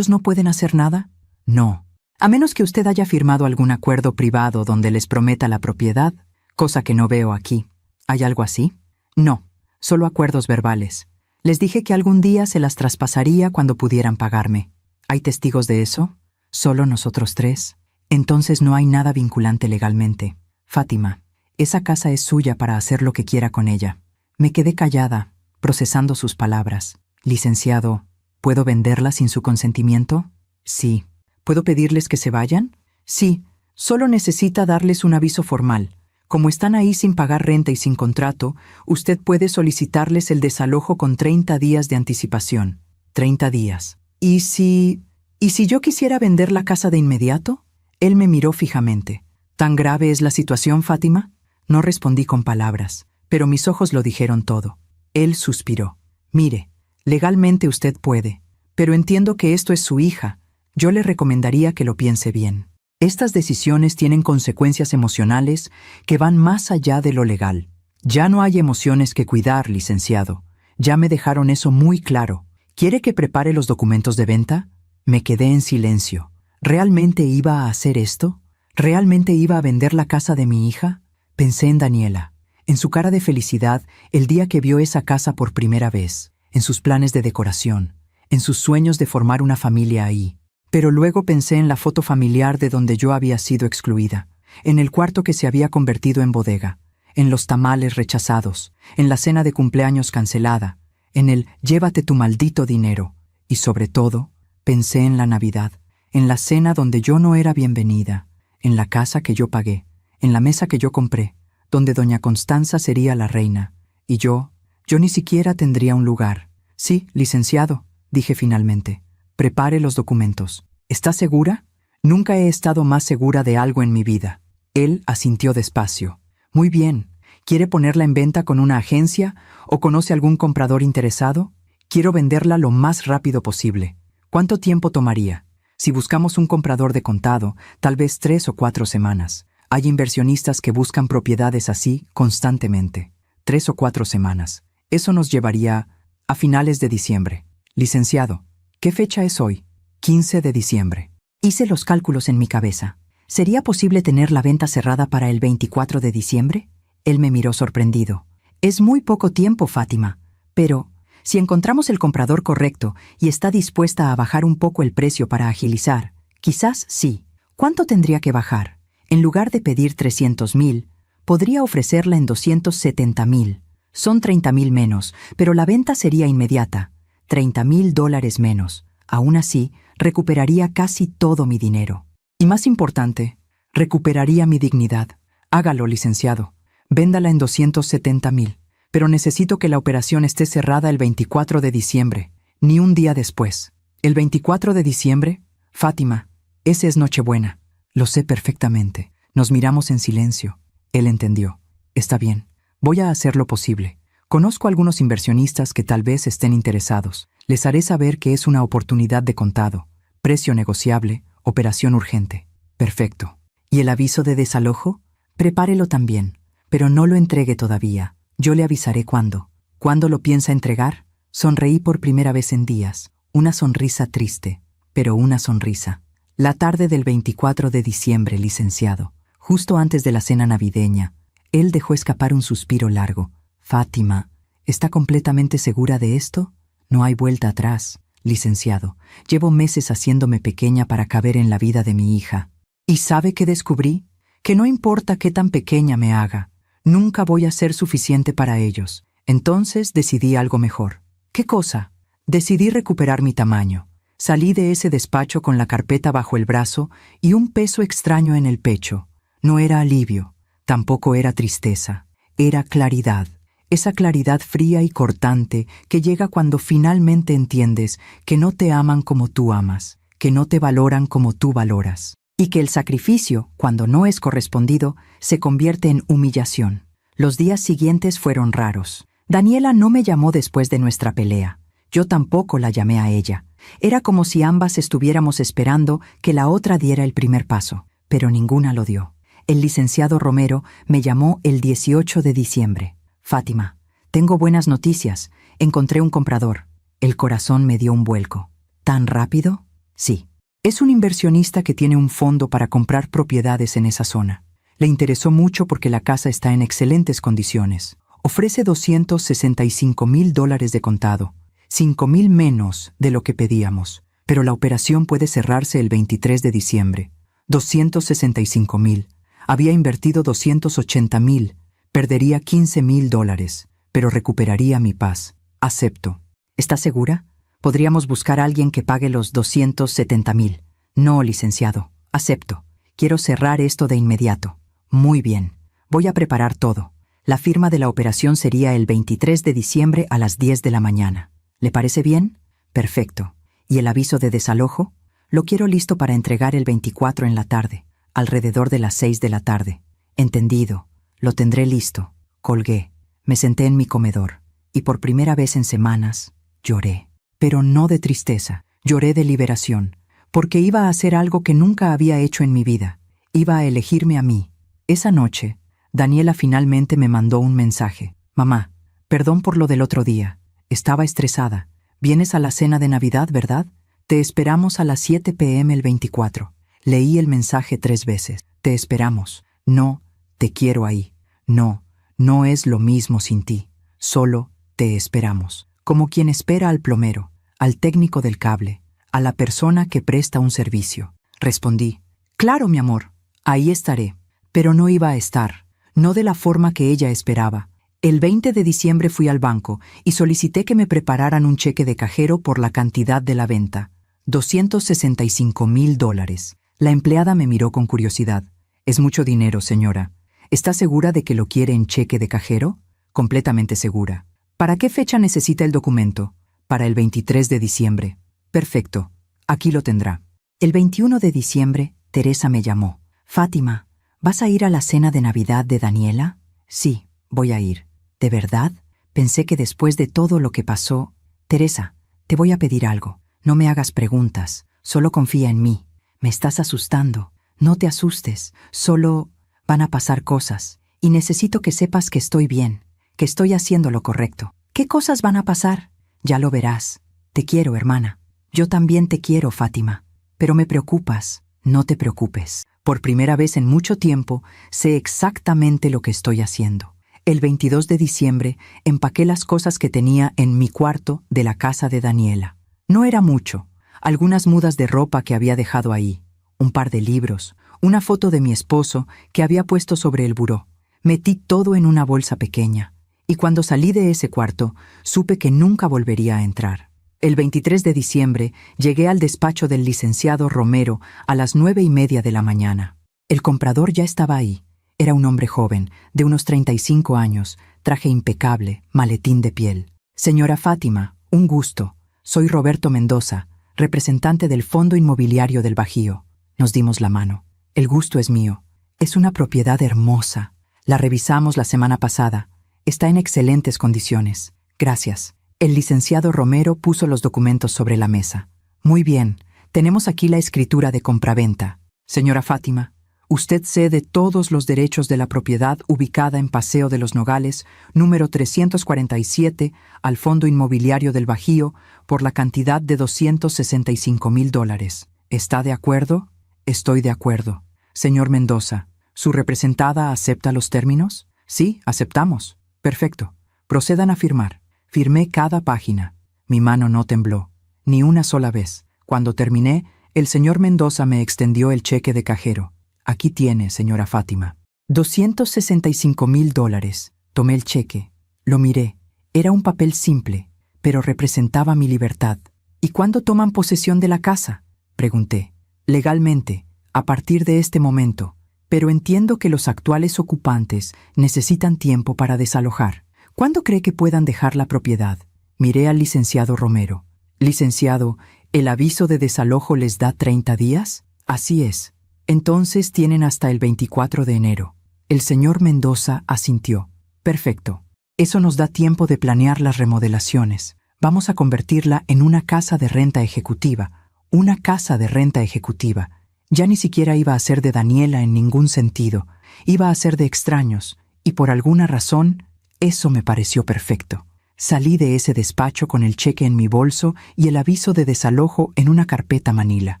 no pueden hacer nada? No. A menos que usted haya firmado algún acuerdo privado donde les prometa la propiedad, cosa que no veo aquí. ¿Hay algo así? No. Solo acuerdos verbales. Les dije que algún día se las traspasaría cuando pudieran pagarme. ¿Hay testigos de eso? ¿Solo nosotros 3? Entonces no hay nada vinculante legalmente. Fátima, esa casa es suya para hacer lo que quiera con ella. Me quedé callada, procesando sus palabras. Licenciado, ¿puedo venderla sin su consentimiento? Sí. ¿Puedo pedirles que se vayan? Sí. Solo necesita darles un aviso formal. Como están ahí sin pagar renta y sin contrato, usted puede solicitarles el desalojo con 30 días de anticipación. 30 días. ¿Y si yo quisiera vender la casa de inmediato? Él me miró fijamente. ¿Tan grave es la situación, Fátima? No respondí con palabras, pero mis ojos lo dijeron todo. Él suspiró. Mire, legalmente usted puede, pero entiendo que esto es su hija. Yo le recomendaría que lo piense bien. Estas decisiones tienen consecuencias emocionales que van más allá de lo legal. Ya no hay emociones que cuidar, licenciado. Ya me dejaron eso muy claro. ¿Quiere que prepare los documentos de venta? Me quedé en silencio. ¿Realmente iba a hacer esto? ¿Realmente iba a vender la casa de mi hija? Pensé en Daniela, en su cara de felicidad el día que vio esa casa por primera vez, en sus planes de decoración, en sus sueños de formar una familia ahí. Pero luego pensé en la foto familiar de donde yo había sido excluida, en el cuarto que se había convertido en bodega, en los tamales rechazados, en la cena de cumpleaños cancelada, en el «llévate tu maldito dinero», y sobre todo, pensé en la Navidad, en la cena donde yo no era bienvenida, en la casa que yo pagué, en la mesa que yo compré, donde doña Constanza sería la reina, y yo ni siquiera tendría un lugar. «Sí, licenciado», dije finalmente. «Prepare los documentos». «¿Está segura?» «Nunca he estado más segura de algo en mi vida». Él asintió despacio. «Muy bien. ¿Quiere ponerla en venta con una agencia o conoce algún comprador interesado? Quiero venderla lo más rápido posible. ¿Cuánto tiempo tomaría?» Si buscamos un comprador de contado, tal vez 3 o 4 semanas. Hay inversionistas que buscan propiedades así constantemente. 3 o 4 semanas. Eso nos llevaría a finales de diciembre. Licenciado, ¿qué fecha es hoy? 15 de diciembre. Hice los cálculos en mi cabeza. ¿Sería posible tener la venta cerrada para el 24 de diciembre? Él me miró sorprendido. Es muy poco tiempo, Fátima. Pero, si encontramos el comprador correcto y está dispuesta a bajar un poco el precio para agilizar, quizás sí. ¿Cuánto tendría que bajar? En lugar de pedir 300,000, podría ofrecerla en 270,000. Son 30,000 menos, pero la venta sería inmediata. $30,000 menos. Aún así, recuperaría casi todo mi dinero. Y más importante, recuperaría mi dignidad. Hágalo, licenciado. Véndala en 270,000. Pero necesito que la operación esté cerrada el 24 de diciembre, ni un día después. ¿El 24 de diciembre? Fátima, ese es Nochebuena. Lo sé perfectamente. Nos miramos en silencio. Él entendió. Está bien. Voy a hacer lo posible. Conozco a algunos inversionistas que tal vez estén interesados. Les haré saber que es una oportunidad de contado. Precio negociable, operación urgente. Perfecto. ¿Y el aviso de desalojo? Prepárelo también, pero no lo entregue todavía. Yo le avisaré cuándo. ¿Cuándo lo piensa entregar? Sonreí por primera vez en días. Una sonrisa triste, pero una sonrisa. La tarde del 24 de diciembre, licenciado, justo antes de la cena navideña, él dejó escapar un suspiro largo. Fátima, ¿está completamente segura de esto? No hay vuelta atrás, licenciado. Llevo meses haciéndome pequeña para caber en la vida de mi hija. ¿Y sabe qué descubrí? Que no importa qué tan pequeña me haga, nunca voy a ser suficiente para ellos. Entonces decidí algo mejor. ¿Qué cosa? Decidí recuperar mi tamaño. Salí de ese despacho con la carpeta bajo el brazo y un peso extraño en el pecho. No era alivio, tampoco era tristeza, era claridad. Esa claridad fría y cortante que llega cuando finalmente entiendes que no te aman como tú amas, que no te valoran como tú valoras, y que el sacrificio, cuando no es correspondido, se convierte en humillación. Los días siguientes fueron raros. Daniela no me llamó después de nuestra pelea. Yo tampoco la llamé a ella. Era como si ambas estuviéramos esperando que la otra diera el primer paso, pero ninguna lo dio. El licenciado Romero me llamó el 18 de diciembre. Fátima, tengo buenas noticias. Encontré un comprador. El corazón me dio un vuelco. ¿Tan rápido? Sí. Es un inversionista que tiene un fondo para comprar propiedades en esa zona. Le interesó mucho porque la casa está en excelentes condiciones. Ofrece $265,000 de contado, 5,000 menos de lo que pedíamos, pero la operación puede cerrarse el 23 de diciembre. 265,000. Había invertido 280,000. Perdería $15,000, pero recuperaría mi paz. Acepto. ¿Está segura? Podríamos buscar a alguien que pague los 270,000. No, licenciado. Acepto. Quiero cerrar esto de inmediato. Muy bien. Voy a preparar todo. La firma de la operación sería el 23 de diciembre a las 10 de la mañana. ¿Le parece bien? Perfecto. ¿Y el aviso de desalojo? Lo quiero listo para entregar el 24 en la tarde, alrededor de las 6 de la tarde. Entendido. Lo tendré listo. Colgué. Me senté en mi comedor. Y por primera vez en semanas, lloré. Pero no de tristeza. Lloré de liberación. Porque iba a hacer algo que nunca había hecho en mi vida. Iba a elegirme a mí. Esa noche, Daniela finalmente me mandó un mensaje. Mamá, perdón por lo del otro día. Estaba estresada. Vienes a la cena de Navidad, ¿verdad? Te esperamos a las 7 p.m. el 24. Leí el mensaje 3 veces. Te esperamos. No, te quiero ahí. No, no es lo mismo sin ti. Solo te esperamos. Como quien espera al plomero, al técnico del cable, a la persona que presta un servicio. Respondí. Claro, mi amor. Ahí estaré. Pero no iba a estar. No de la forma que ella esperaba. El 20 de diciembre fui al banco y solicité que me prepararan un cheque de cajero por la cantidad de la venta. $265,000. La empleada me miró con curiosidad. Es mucho dinero, señora. ¿Está segura de que lo quiere en cheque de cajero? Completamente segura. ¿Para qué fecha necesita el documento? Para el 23 de diciembre. Perfecto. Aquí lo tendrá. El 21 de diciembre, Teresa me llamó. Fátima, ¿vas a ir a la cena de Navidad de Daniela? Sí, voy a ir. ¿De verdad? Pensé que después de todo lo que pasó... Teresa, te voy a pedir algo. No me hagas preguntas. Solo confía en mí. Me estás asustando. No te asustes. Solo van a pasar cosas. Y necesito que sepas que estoy bien, que estoy haciendo lo correcto. ¿Qué cosas van a pasar? Ya lo verás. Te quiero, hermana. Yo también te quiero, Fátima. Pero me preocupas. No te preocupes. Por primera vez en mucho tiempo, sé exactamente lo que estoy haciendo. El 22 de diciembre, empaqué las cosas que tenía en mi cuarto de la casa de Daniela. No era mucho. Algunas mudas de ropa que había dejado ahí, un par de libros, una foto de mi esposo que había puesto sobre el buró. Metí todo en una bolsa pequeña, y cuando salí de ese cuarto, supe que nunca volvería a entrar. El 23 de diciembre llegué al despacho del licenciado Romero a las 9:30 de la mañana. El comprador ya estaba ahí. Era un hombre joven, de unos 35 años, traje impecable, maletín de piel. Señora Fátima, un gusto. Soy Roberto Mendoza, representante del Fondo Inmobiliario del Bajío. Nos dimos la mano. El gusto es mío. Es una propiedad hermosa. La revisamos la semana pasada. Está en excelentes condiciones. Gracias. El licenciado Romero puso los documentos sobre la mesa. Muy bien. Tenemos aquí la escritura de compraventa. Señora Fátima, usted cede todos los derechos de la propiedad ubicada en Paseo de los Nogales, número 347, al Fondo Inmobiliario del Bajío por la cantidad de $265,000. ¿Está de acuerdo? Estoy de acuerdo. Señor Mendoza, ¿su representada acepta los términos? Sí, aceptamos. Perfecto. Procedan a firmar. Firmé cada página. Mi mano no tembló, ni una sola vez. Cuando terminé, el señor Mendoza me extendió el cheque de cajero. Aquí tiene, señora Fátima. $265,000. Tomé el cheque. Lo miré. Era un papel simple, pero representaba mi libertad. ¿Y cuándo toman posesión de la casa? Pregunté. Legalmente, a partir de este momento, pero entiendo que los actuales ocupantes necesitan tiempo para desalojar. ¿Cuándo cree que puedan dejar la propiedad? Miré al licenciado Romero. Licenciado, ¿el aviso de desalojo les da 30 días? Así es. Entonces tienen hasta el 24 de enero. El señor Mendoza asintió. Perfecto. Eso nos da tiempo de planear las remodelaciones. Vamos a convertirla en una casa de renta ejecutiva. Una casa de renta ejecutiva. Ya ni siquiera iba a ser de Daniela en ningún sentido. Iba a ser de extraños. Y por alguna razón, eso me pareció perfecto. Salí de ese despacho con el cheque en mi bolso y el aviso de desalojo en una carpeta manila.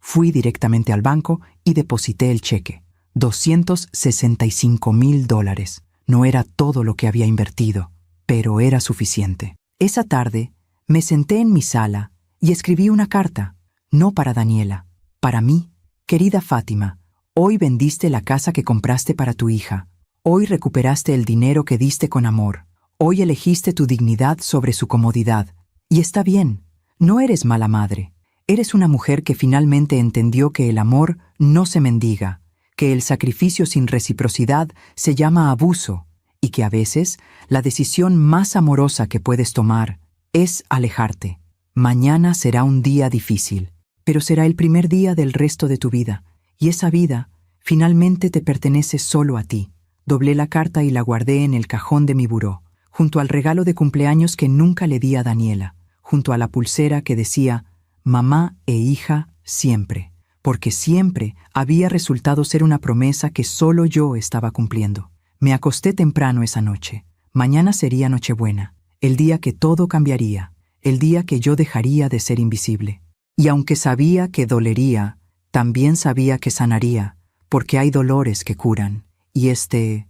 Fui directamente al banco y deposité el cheque. $265,000. No era todo lo que había invertido, pero era suficiente. Esa tarde, me senté en mi sala y escribí una carta, no para Daniela, para mí. Querida Fátima, hoy vendiste la casa que compraste para tu hija. Hoy recuperaste el dinero que diste con amor. Hoy elegiste tu dignidad sobre su comodidad. Y está bien, no eres mala madre. Eres una mujer que finalmente entendió que el amor no se mendiga, que el sacrificio sin reciprocidad se llama abuso y que a veces la decisión más amorosa que puedes tomar es alejarte. Mañana será un día difícil, pero será el primer día del resto de tu vida, y esa vida finalmente te pertenece solo a ti. Doblé la carta y la guardé en el cajón de mi buró, junto al regalo de cumpleaños que nunca le di a Daniela, junto a la pulsera que decía «Mamá e hija siempre», porque siempre había resultado ser una promesa que solo yo estaba cumpliendo. Me acosté temprano esa noche. Mañana sería Nochebuena, el día que todo cambiaría, el día que yo dejaría de ser invisible. Y aunque sabía que dolería, también sabía que sanaría, porque hay dolores que curan. Y este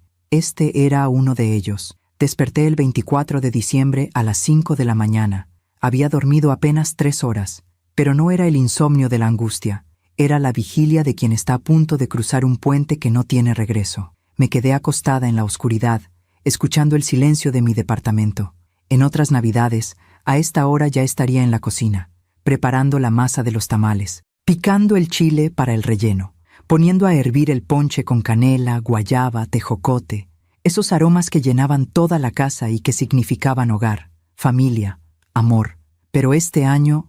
era uno de ellos. Desperté el 24 de diciembre a las 5 de la mañana. Había dormido apenas 3 horas, pero no era el insomnio de la angustia. Era la vigilia de quien está a punto de cruzar un puente que no tiene regreso. Me quedé acostada en la oscuridad, escuchando el silencio de mi departamento. En otras Navidades, a esta hora ya estaría en la cocina, preparando la masa de los tamales, picando el chile para el relleno, poniendo a hervir el ponche con canela, guayaba, tejocote, esos aromas que llenaban toda la casa y que significaban hogar, familia, amor. Pero este año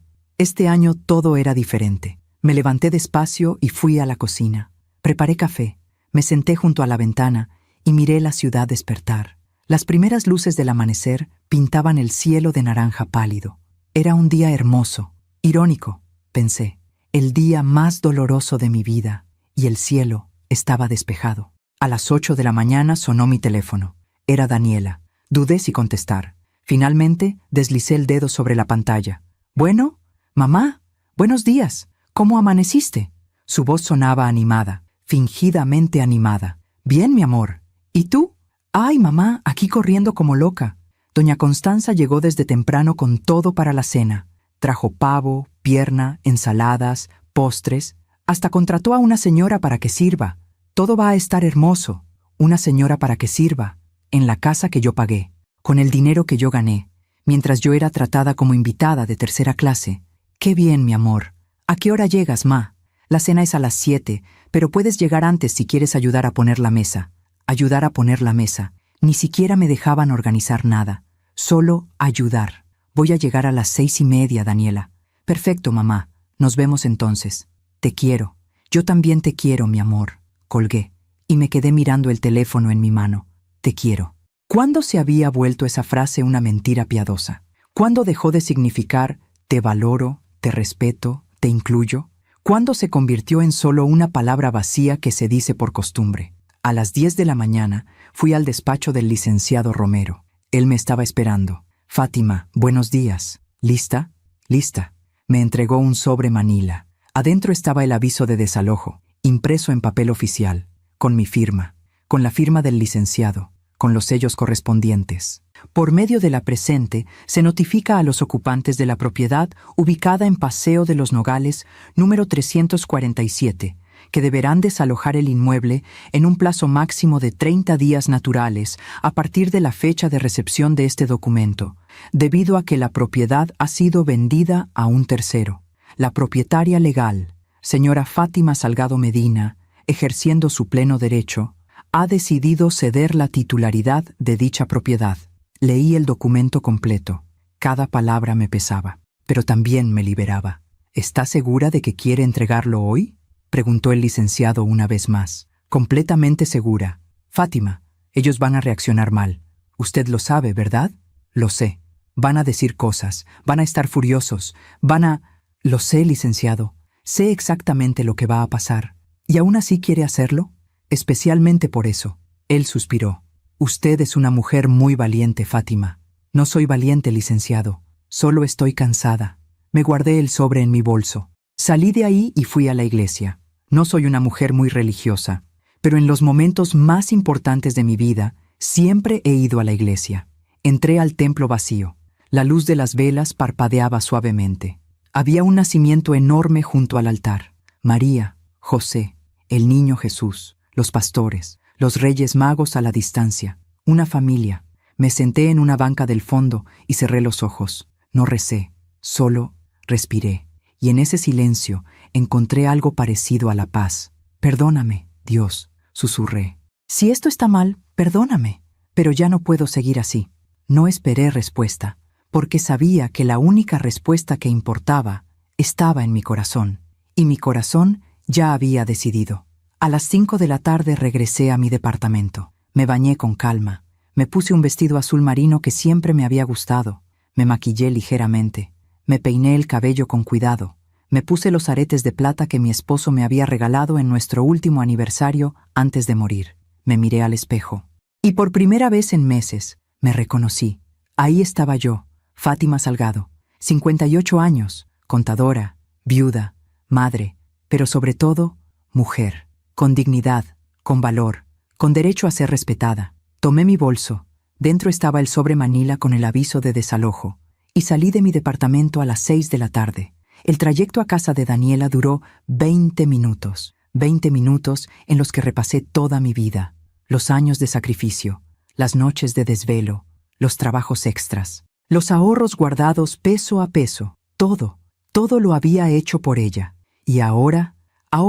todo era diferente. Me levanté despacio y fui a la cocina. Preparé café, me senté junto a la ventana y miré la ciudad despertar. Las primeras luces del amanecer pintaban el cielo de naranja pálido. Era un día hermoso, irónico, pensé. el día más doloroso de mi vida, y el cielo estaba despejado. A las 8 de la mañana sonó mi teléfono. Era Daniela. Dudé si contestar. Finalmente, deslicé el dedo sobre la pantalla. «Bueno, mamá, buenos días. ¿Cómo amaneciste?» Su voz sonaba animada, fingidamente animada. «Bien, mi amor. ¿Y tú?» «Ay, mamá, aquí corriendo como loca». Doña Constanza llegó desde temprano con todo para la cena. Trajo pavo, pierna, ensaladas, postres. Hasta contrató a una señora para que sirva. Todo va a estar hermoso. Una señora para que sirva. En la casa que yo pagué. Con el dinero que yo gané. Mientras yo era tratada como invitada de tercera clase. «Qué bien, mi amor. ¿A qué hora llegas, ma? La cena es a las 7, pero puedes llegar antes si quieres ayudar a poner la mesa». Ayudar a poner la mesa. Ni siquiera me dejaban organizar nada. Solo ayudar. «Voy a llegar a las 6:30, Daniela». «Perfecto, mamá. Nos vemos entonces. Te quiero». «Yo también te quiero, mi amor». Colgué, y me quedé mirando el teléfono en mi mano. «Te quiero». ¿Cuándo se había vuelto esa frase una mentira piadosa? ¿Cuándo dejó de significar «te valoro, te respeto, te incluyo»? ¿Cuándo se convirtió en solo una palabra vacía que se dice por costumbre? A las 10 de la mañana fui al despacho del licenciado Romero. Él me estaba esperando. «Fátima, buenos días. ¿Lista?» «Lista». Me entregó un sobre manila. Adentro estaba el aviso de desalojo, impreso en papel oficial, con mi firma, con la firma del licenciado, con los sellos correspondientes. Por medio de la presente, se notifica a los ocupantes de la propiedad ubicada en Paseo de los Nogales, número 347, que deberán desalojar el inmueble en un plazo máximo de 30 días naturales a partir de la fecha de recepción de este documento, debido a que la propiedad ha sido vendida a un tercero. La propietaria legal, señora Fátima Salgado Medina, ejerciendo su pleno derecho, ha decidido ceder la titularidad de dicha propiedad. Leí el documento completo. Cada palabra me pesaba, pero también me liberaba. ¿Está segura de que quiere entregarlo hoy?, preguntó el licenciado una vez más. «Completamente segura. Fátima, ellos van a reaccionar mal. Usted lo sabe, ¿verdad?» «Lo sé. Van a decir cosas, van a estar furiosos, van a...» «Lo sé, licenciado. Sé exactamente lo que va a pasar. ¿Y aún así quiere hacerlo?» «Especialmente por eso». Él suspiró. «Usted es una mujer muy valiente, Fátima». «No soy valiente, licenciado. Solo estoy cansada». Me guardé el sobre en mi bolso. Salí de ahí y fui a la iglesia. No soy una mujer muy religiosa, pero en los momentos más importantes de mi vida siempre he ido a la iglesia. Entré al templo vacío. La luz de las velas parpadeaba suavemente. Había un nacimiento enorme junto al altar. María, José, el niño Jesús, los pastores, los reyes magos a la distancia, una familia. Me senté en una banca del fondo y cerré los ojos. No recé, solo respiré. Y en ese silencio encontré algo parecido a la paz. «Perdóname, Dios», susurré. «Si esto está mal, perdóname. Pero ya no puedo seguir así». No esperé respuesta, porque sabía que la única respuesta que importaba estaba en mi corazón. Y mi corazón ya había decidido. A las 5 de la tarde regresé a mi departamento. Me bañé con calma. Me puse un vestido azul marino que siempre me había gustado. Me maquillé ligeramente. Me peiné el cabello con cuidado. Me puse los aretes de plata que mi esposo me había regalado en nuestro último aniversario antes de morir. Me miré al espejo. Y por primera vez en meses, me reconocí. Ahí estaba yo, Fátima Salgado, 58 años, contadora, viuda, madre, pero sobre todo, mujer, con dignidad, con valor, con derecho a ser respetada. Tomé mi bolso. Dentro estaba el sobre manila con el aviso de desalojo. Y salí de mi departamento a las 6 de la tarde. El trayecto a casa de Daniela duró 20 minutos. 20 minutos en los que repasé toda mi vida. Los años de sacrificio, las noches de desvelo, los trabajos extras, los ahorros guardados peso a peso. Todo lo había hecho por ella. Y ahora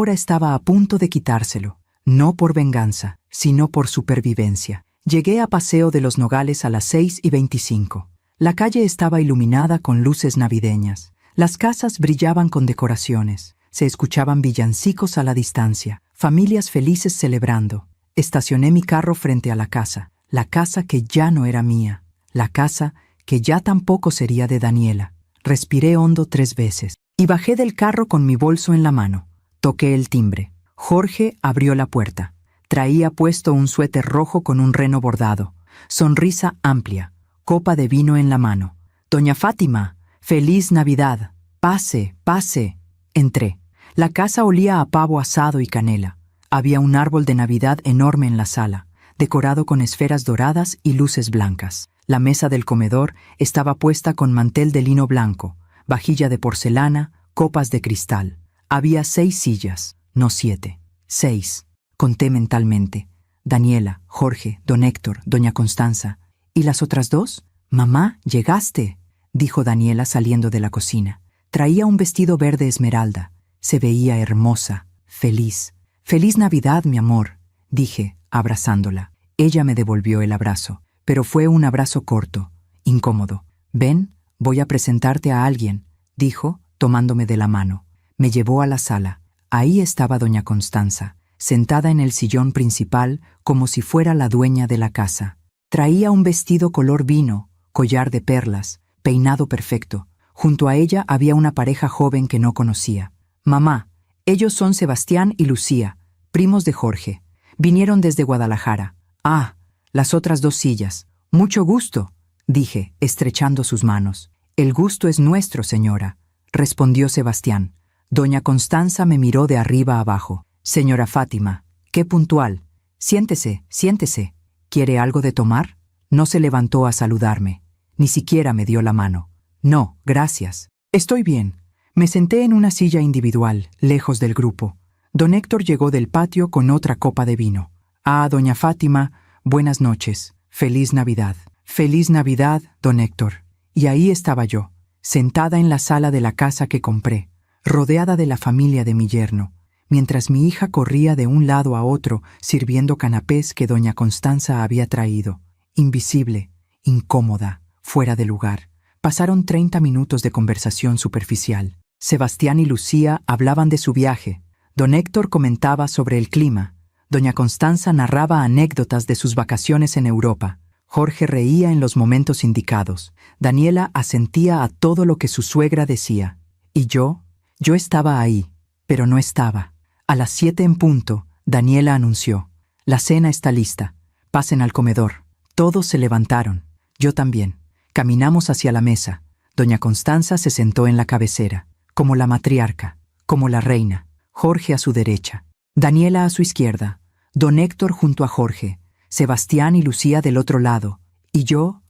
estaba a punto de quitárselo. No por venganza, sino por supervivencia. Llegué a Paseo de los Nogales a las 6:25. La calle estaba iluminada con luces navideñas. Las casas brillaban con decoraciones. Se escuchaban villancicos a la distancia. Familias felices celebrando. Estacioné mi carro frente a la casa que ya no era mía. La casa que ya tampoco sería de Daniela. Respiré hondo 3 veces. Y bajé del carro con mi bolso en la mano. Toqué el timbre. Jorge abrió la puerta. Traía puesto un suéter rojo con un reno bordado. Sonrisa amplia. Copa de vino en la mano. «Doña Fátima, feliz Navidad. Pase, pase». Entré. La casa olía a pavo asado y canela. Había un árbol de Navidad enorme en la sala, decorado con esferas doradas y luces blancas. La mesa del comedor estaba puesta con mantel de lino blanco, vajilla de porcelana, copas de cristal. Había 6 sillas, no 7. 6. Conté mentalmente. Daniela, Jorge, don Héctor, doña Constanza. ¿Y las otras 2? «Mamá, llegaste», dijo Daniela saliendo de la cocina. Traía un vestido verde esmeralda. Se veía hermosa, feliz. «Feliz Navidad, mi amor», dije, abrazándola. Ella me devolvió el abrazo, pero fue un abrazo corto, incómodo. «Ven, voy a presentarte a alguien», dijo, tomándome de la mano. Me llevó a la sala. Ahí estaba doña Constanza, sentada en el sillón principal como si fuera la dueña de la casa. Traía un vestido color vino, collar de perlas, peinado perfecto. Junto a ella había una pareja joven que no conocía. «Mamá, ellos son Sebastián y Lucía, primos de Jorge. Vinieron desde Guadalajara». «Ah, las otras 2 sillas. Mucho gusto», dije, estrechando sus manos. «El gusto es nuestro, señora», respondió Sebastián. Doña Constanza me miró de arriba abajo. «Señora Fátima, qué puntual. Siéntese, siéntese. ¿Quiere algo de tomar?» No se levantó a saludarme. Ni siquiera me dio la mano. «No, gracias. Estoy bien». Me senté en una silla individual, lejos del grupo. Don Héctor llegó del patio con otra copa de vino. «Ah, doña Fátima, buenas noches. Feliz Navidad». «Feliz Navidad, don Héctor». Y ahí estaba yo, sentada en la sala de la casa que compré, rodeada de la familia de mi yerno, mientras mi hija corría de un lado a otro sirviendo canapés que doña Constanza había traído. Invisible, incómoda, fuera de lugar. Pasaron 30 minutos de conversación superficial. Sebastián y Lucía hablaban de su viaje. Don Héctor comentaba sobre el clima. Doña Constanza narraba anécdotas de sus vacaciones en Europa. Jorge reía en los momentos indicados. Daniela asentía a todo lo que su suegra decía. Y yo estaba ahí, pero no estaba. A las 7 en punto, Daniela anunció: «La cena está lista. Pasen al comedor». Todos se levantaron. Yo también. Caminamos hacia la mesa. Doña Constanza se sentó en la cabecera, como la matriarca, como la reina. Jorge a su derecha, Daniela a su izquierda, don Héctor junto a Jorge, Sebastián y Lucía del otro lado, y yo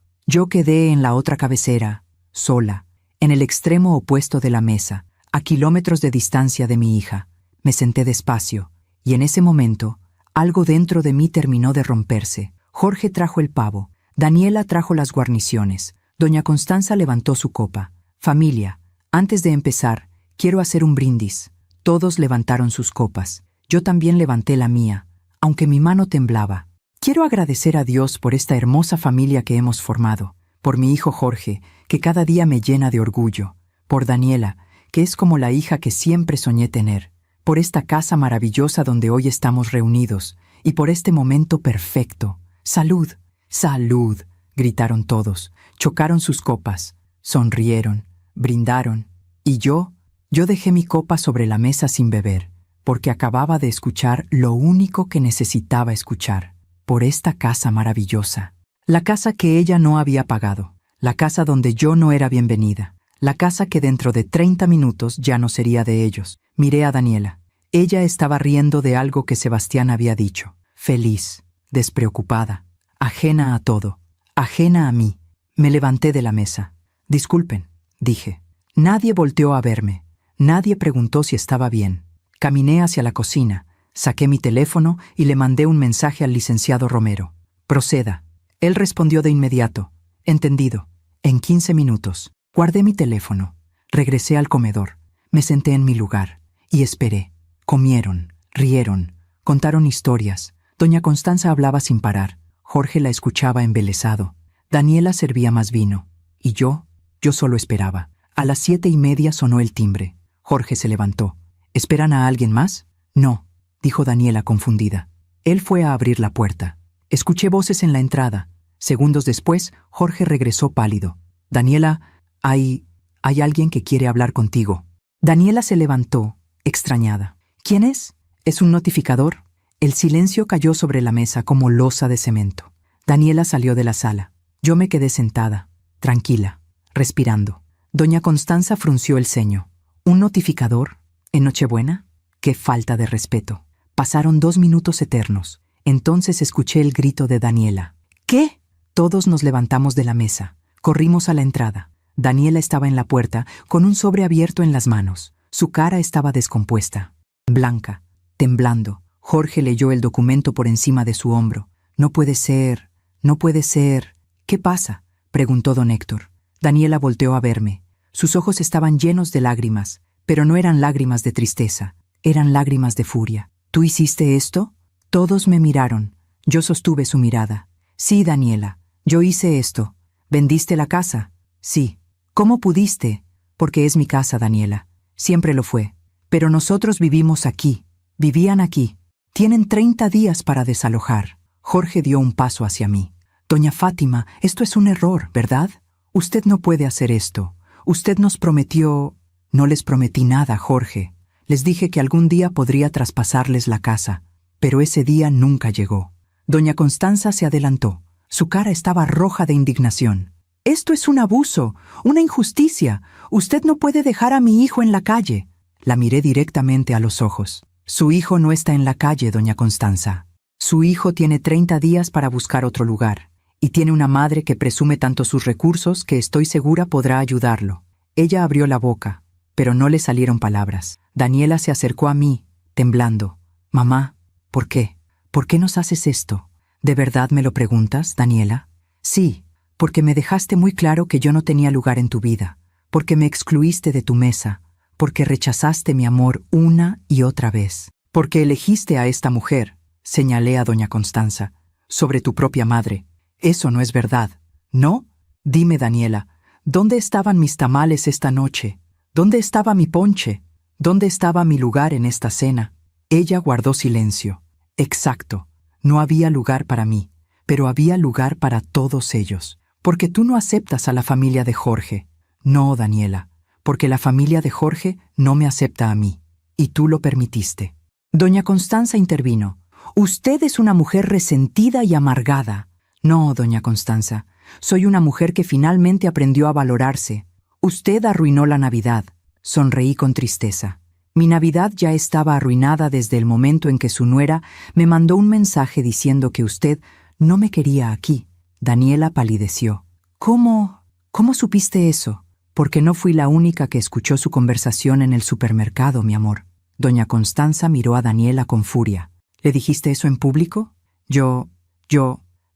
quedé en la otra cabecera, sola, en el extremo opuesto de la mesa, a kilómetros de distancia de mi hija. Me senté despacio, y en ese momento, algo dentro de mí terminó de romperse. Jorge trajo el pavo, Daniela trajo las guarniciones, doña Constanza levantó su copa. «Familia, antes de empezar, quiero hacer un brindis». Todos levantaron sus copas. Yo también levanté la mía, aunque mi mano temblaba. Quiero agradecer a Dios por esta hermosa familia que hemos formado, por mi hijo Jorge, que cada día me llena de orgullo, por Daniela, que es como la hija que siempre soñé tener, por esta casa maravillosa donde hoy estamos reunidos, y por este momento perfecto. «¡Salud! ¡Salud!», gritaron todos, chocaron sus copas, sonrieron, brindaron, y yo dejé mi copa sobre la mesa sin beber, porque acababa de escuchar lo único que necesitaba escuchar, por esta casa maravillosa. La casa que ella no había pagado, la casa donde yo no era bienvenida, la casa que dentro de 30 minutos ya no sería de ellos. Miré a Daniela. Ella estaba riendo de algo que Sebastián había dicho, feliz, despreocupada, ajena a todo, ajena a mí. Me levanté de la mesa. «Disculpen», dije. Nadie volteó a verme. Nadie preguntó si estaba bien. Caminé hacia la cocina, saqué mi teléfono y le mandé un mensaje al licenciado Romero. «Proceda». Él respondió de inmediato. «Entendido. En 15 minutos». Guardé mi teléfono. Regresé al comedor. Me senté en mi lugar y esperé. Comieron, rieron, contaron historias. Doña Constanza hablaba sin parar. Jorge la escuchaba embelesado. Daniela servía más vino. Y yo solo esperaba. A las 7:30 sonó el timbre. Jorge se levantó. «¿Esperan a alguien más?» «No», dijo Daniela confundida. Él fue a abrir la puerta. Escuché voces en la entrada. Segundos después, Jorge regresó pálido. «Daniela, hay alguien que quiere hablar contigo». Daniela se levantó, extrañada. ¿Quién es? ¿Es un notificador? El silencio cayó sobre la mesa como losa de cemento. Daniela salió de la sala. Yo me quedé sentada, tranquila, respirando. Doña Constanza frunció el ceño. ¿Un notificador? ¿En Nochebuena? ¡Qué falta de respeto! Pasaron 2 minutos eternos. Entonces escuché el grito de Daniela. ¿Qué? Todos nos levantamos de la mesa. Corrimos a la entrada. Daniela estaba en la puerta, con un sobre abierto en las manos. Su cara estaba descompuesta, blanca, temblando. Jorge leyó el documento por encima de su hombro. No puede ser, no puede ser. ¿Qué pasa?, preguntó don Héctor. Daniela volteó a verme. Sus ojos estaban llenos de lágrimas, pero no eran lágrimas de tristeza, eran lágrimas de furia. ¿Tú hiciste esto? Todos me miraron. Yo sostuve su mirada. Sí, Daniela, yo hice esto. ¿Vendiste la casa? Sí. ¿Cómo pudiste? Porque es mi casa, Daniela. Siempre lo fue. Pero nosotros vivimos aquí. Vivían aquí. Tienen 30 días para desalojar. Jorge dio un paso hacia mí. Doña Fátima, esto es un error, ¿verdad? Usted no puede hacer esto. Usted nos prometió... No les prometí nada, Jorge. Les dije que algún día podría traspasarles la casa. Pero ese día nunca llegó. Doña Constanza se adelantó. Su cara estaba roja de indignación. Esto es un abuso, una injusticia. Usted no puede dejar a mi hijo en la calle. La miré directamente a los ojos. Su hijo no está en la calle, doña Constanza. Su hijo tiene 30 días para buscar otro lugar, y tiene una madre que presume tanto sus recursos que estoy segura podrá ayudarlo. Ella abrió la boca, pero no le salieron palabras. Daniela se acercó a mí, temblando. Mamá, ¿por qué? ¿Por qué nos haces esto? ¿De verdad me lo preguntas, Daniela? Sí, porque me dejaste muy claro que yo no tenía lugar en tu vida, porque me excluiste de tu mesa, porque rechazaste mi amor una y otra vez, porque elegiste a esta mujer, señalé a doña Constanza, sobre tu propia madre. Eso no es verdad, ¿no? Dime, Daniela, ¿dónde estaban mis tamales esta noche? ¿Dónde estaba mi ponche? ¿Dónde estaba mi lugar en esta cena? Ella guardó silencio. Exacto, no había lugar para mí, pero había lugar para todos ellos, porque tú no aceptas a la familia de Jorge. No, Daniela, porque la familia de Jorge no me acepta a mí, y tú lo permitiste. Doña Constanza intervino. Usted es una mujer resentida y amargada. No, doña Constanza, soy una mujer que finalmente aprendió a valorarse. Usted arruinó la Navidad. Sonreí con tristeza. Mi Navidad ya estaba arruinada desde el momento en que su nuera me mandó un mensaje diciendo que usted no me quería aquí. Daniela palideció. ¿Cómo supiste eso? Porque no fui la única que escuchó su conversación en el supermercado, mi amor. Doña Constanza miró a Daniela con furia. ¿Le dijiste eso en público?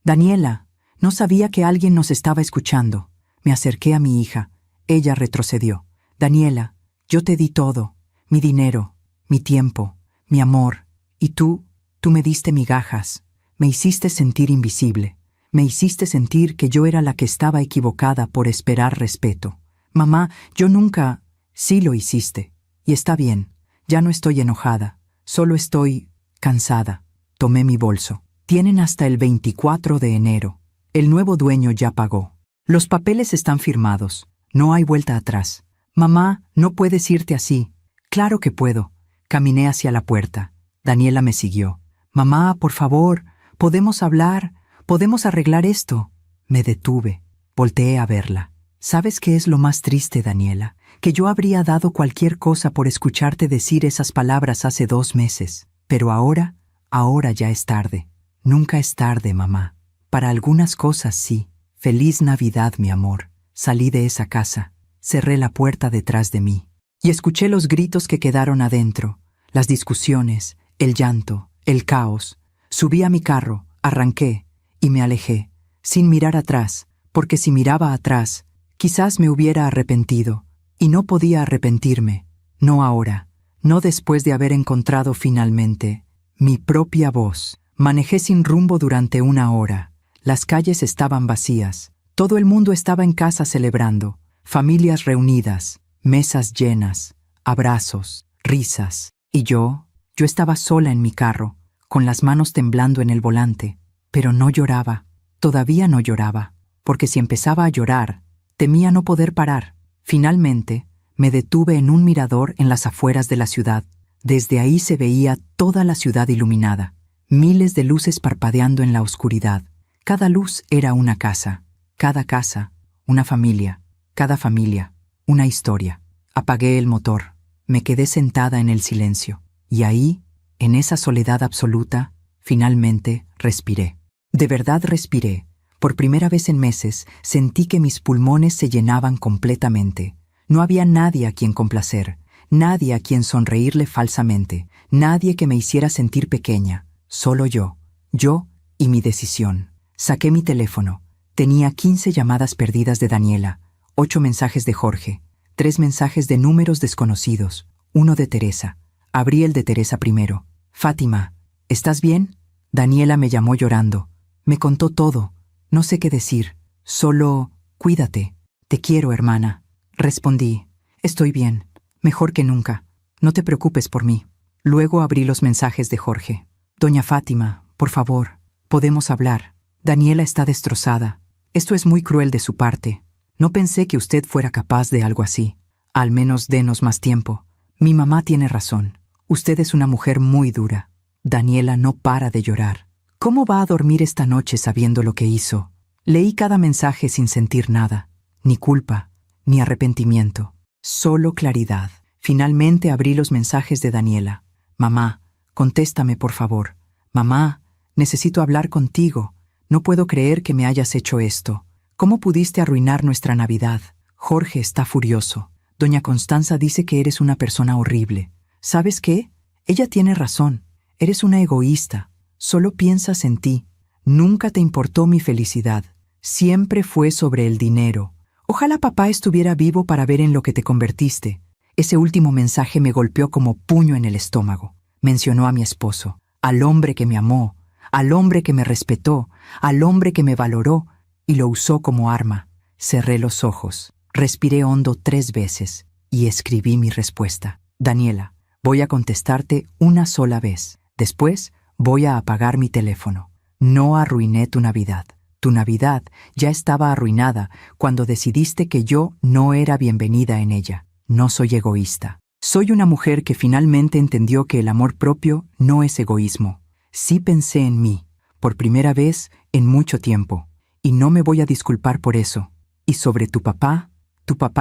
Daniela, no sabía que alguien nos estaba escuchando. Me acerqué a mi hija. Ella retrocedió. Daniela, yo te di todo. Mi dinero, mi tiempo, mi amor. Y tú me diste migajas. Me hiciste sentir invisible. Me hiciste sentir que yo era la que estaba equivocada por esperar respeto. Mamá, yo nunca... Sí lo hiciste. Y está bien. Ya no estoy enojada. Solo estoy cansada. Tomé mi bolso. Tienen hasta el 24 de enero. El nuevo dueño ya pagó. Los papeles están firmados. No hay vuelta atrás. Mamá, no puedes irte así. Claro que puedo. Caminé hacia la puerta. Daniela me siguió. Mamá, por favor, podemos hablar. Podemos arreglar esto. Me detuve. Volteé a verla. ¿Sabes qué es lo más triste, Daniela? Que yo habría dado cualquier cosa por escucharte decir esas palabras hace 2 meses. Pero ahora ya es tarde. Nunca es tarde, mamá. Para algunas cosas sí. Feliz Navidad, mi amor. Salí de esa casa. Cerré la puerta detrás de mí. Y escuché los gritos que quedaron adentro, las discusiones, el llanto, el caos. Subí a mi carro, arranqué y me alejé, sin mirar atrás, porque si miraba atrás, quizás me hubiera arrepentido, y no podía arrepentirme, no ahora, no después de haber encontrado finalmente mi propia voz. Manejé sin rumbo durante 1 hora. Las calles estaban vacías, todo el mundo estaba en casa celebrando, familias reunidas, mesas llenas, abrazos, risas, y yo estaba sola en mi carro, con las manos temblando en el volante, pero no lloraba, todavía no lloraba, porque si empezaba a llorar, temía no poder parar. Finalmente, Me detuve en un mirador en las afueras de la ciudad. Desde ahí se veía toda la ciudad iluminada, miles de luces parpadeando en la oscuridad. Cada luz era una casa, cada casa, una familia, cada familia, una historia. Apagué el motor, me quedé sentada en el silencio, y ahí, en esa soledad absoluta, finalmente respiré. De verdad respiré. Por primera vez en meses sentí que mis pulmones se llenaban completamente. No había nadie a quien complacer, nadie a quien sonreírle falsamente, nadie que me hiciera sentir pequeña, solo yo y mi decisión. Saqué mi teléfono. Tenía 15 llamadas perdidas de Daniela, 8 mensajes de Jorge, 3 mensajes de números desconocidos, 1 de Teresa. Abrí el de Teresa primero. Fátima, ¿estás bien? Daniela me llamó llorando. Me contó todo. No sé qué decir. Solo, cuídate. Te quiero, hermana. Respondí. Estoy bien. Mejor que nunca. No te preocupes por mí. Luego abrí los mensajes de Jorge. Doña Fátima, por favor, podemos hablar. Daniela está destrozada. Esto es muy cruel de su parte. No pensé que usted fuera capaz de algo así. Al menos denos más tiempo. Mi mamá tiene razón. Usted es una mujer muy dura. Daniela no para de llorar. ¿Cómo va a dormir esta noche sabiendo lo que hizo? Leí cada mensaje sin sentir nada. Ni culpa, ni arrepentimiento. Solo claridad. Finalmente abrí los mensajes de Daniela. Mamá, contéstame por favor. Mamá, necesito hablar contigo. No puedo creer que me hayas hecho esto. ¿Cómo pudiste arruinar nuestra Navidad? Jorge está furioso. Doña Constanza dice que eres una persona horrible. ¿Sabes qué? Ella tiene razón. Eres una egoísta. Solo piensas en ti. Nunca te importó mi felicidad. Siempre fue sobre el dinero. Ojalá papá estuviera vivo para ver en lo que te convertiste. Ese último mensaje me golpeó como puño en el estómago. Mencionó a mi esposo, al hombre que me amó, al hombre que me respetó, al hombre que me valoró, y lo usó como arma. Cerré los ojos, respiré hondo 3 veces y escribí mi respuesta. Daniela, voy a contestarte una sola vez. Después voy a apagar mi teléfono. No arruiné tu Navidad. Tu Navidad ya estaba arruinada cuando decidiste que yo no era bienvenida en ella. No soy egoísta. Soy una mujer que finalmente entendió que el amor propio no es egoísmo. Sí pensé en mí, por primera vez en mucho tiempo, y no me voy a disculpar por eso. Y sobre tu papá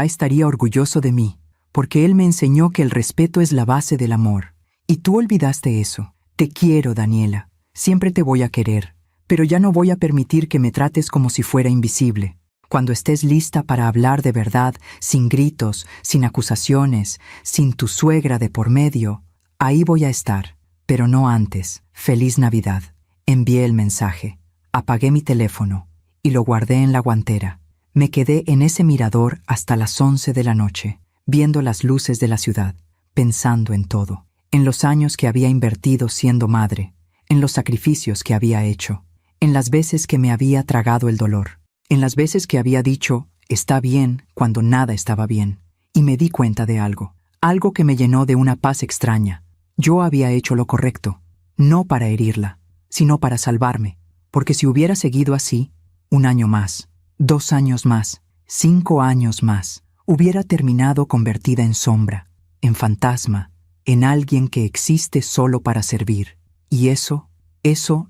estaría orgulloso de mí, porque él me enseñó que el respeto es la base del amor. Y tú olvidaste eso. Te quiero, Daniela. Siempre te voy a querer, pero ya no voy a permitir que me trates como si fuera invisible. Cuando estés lista para hablar de verdad, sin gritos, sin acusaciones, sin tu suegra de por medio, ahí voy a estar, pero no antes. Feliz Navidad. Envié el mensaje, apagué mi teléfono y lo guardé en la guantera. Me quedé en ese mirador hasta las 11 de la noche, viendo las luces de la ciudad, pensando en todo, en los años que había invertido siendo madre, en los sacrificios que había hecho, en las veces que me había tragado el dolor, en las veces que había dicho, está bien, cuando nada estaba bien. Y me di cuenta de algo que me llenó de una paz extraña. Yo había hecho lo correcto, no para herirla, sino para salvarme, porque si hubiera seguido así, 1 año más, 2 años más, 5 años más, hubiera terminado convertida en sombra, en fantasma, en alguien que existe solo para servir. Y eso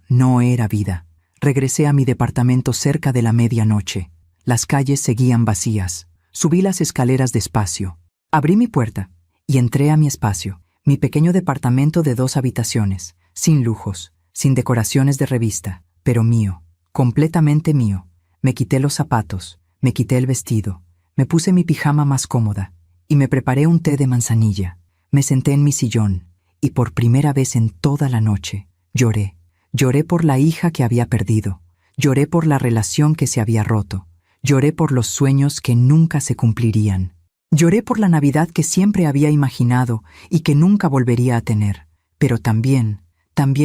no era vida. Regresé a mi departamento cerca de la medianoche. Las calles seguían vacías. Subí las escaleras despacio. Abrí mi puerta y entré a mi espacio, mi pequeño departamento de 2 habitaciones, sin lujos, sin decoraciones de revista, pero mío, completamente mío. Me quité los zapatos, me quité el vestido, me puse mi pijama más cómoda y me preparé un té de manzanilla. Me senté en mi sillón y por primera vez en toda la noche lloré. Lloré por la hija que había perdido, lloré por la relación que se había roto, lloré por los sueños que nunca se cumplirían, lloré por la Navidad que siempre había imaginado y que nunca volvería a tener, pero también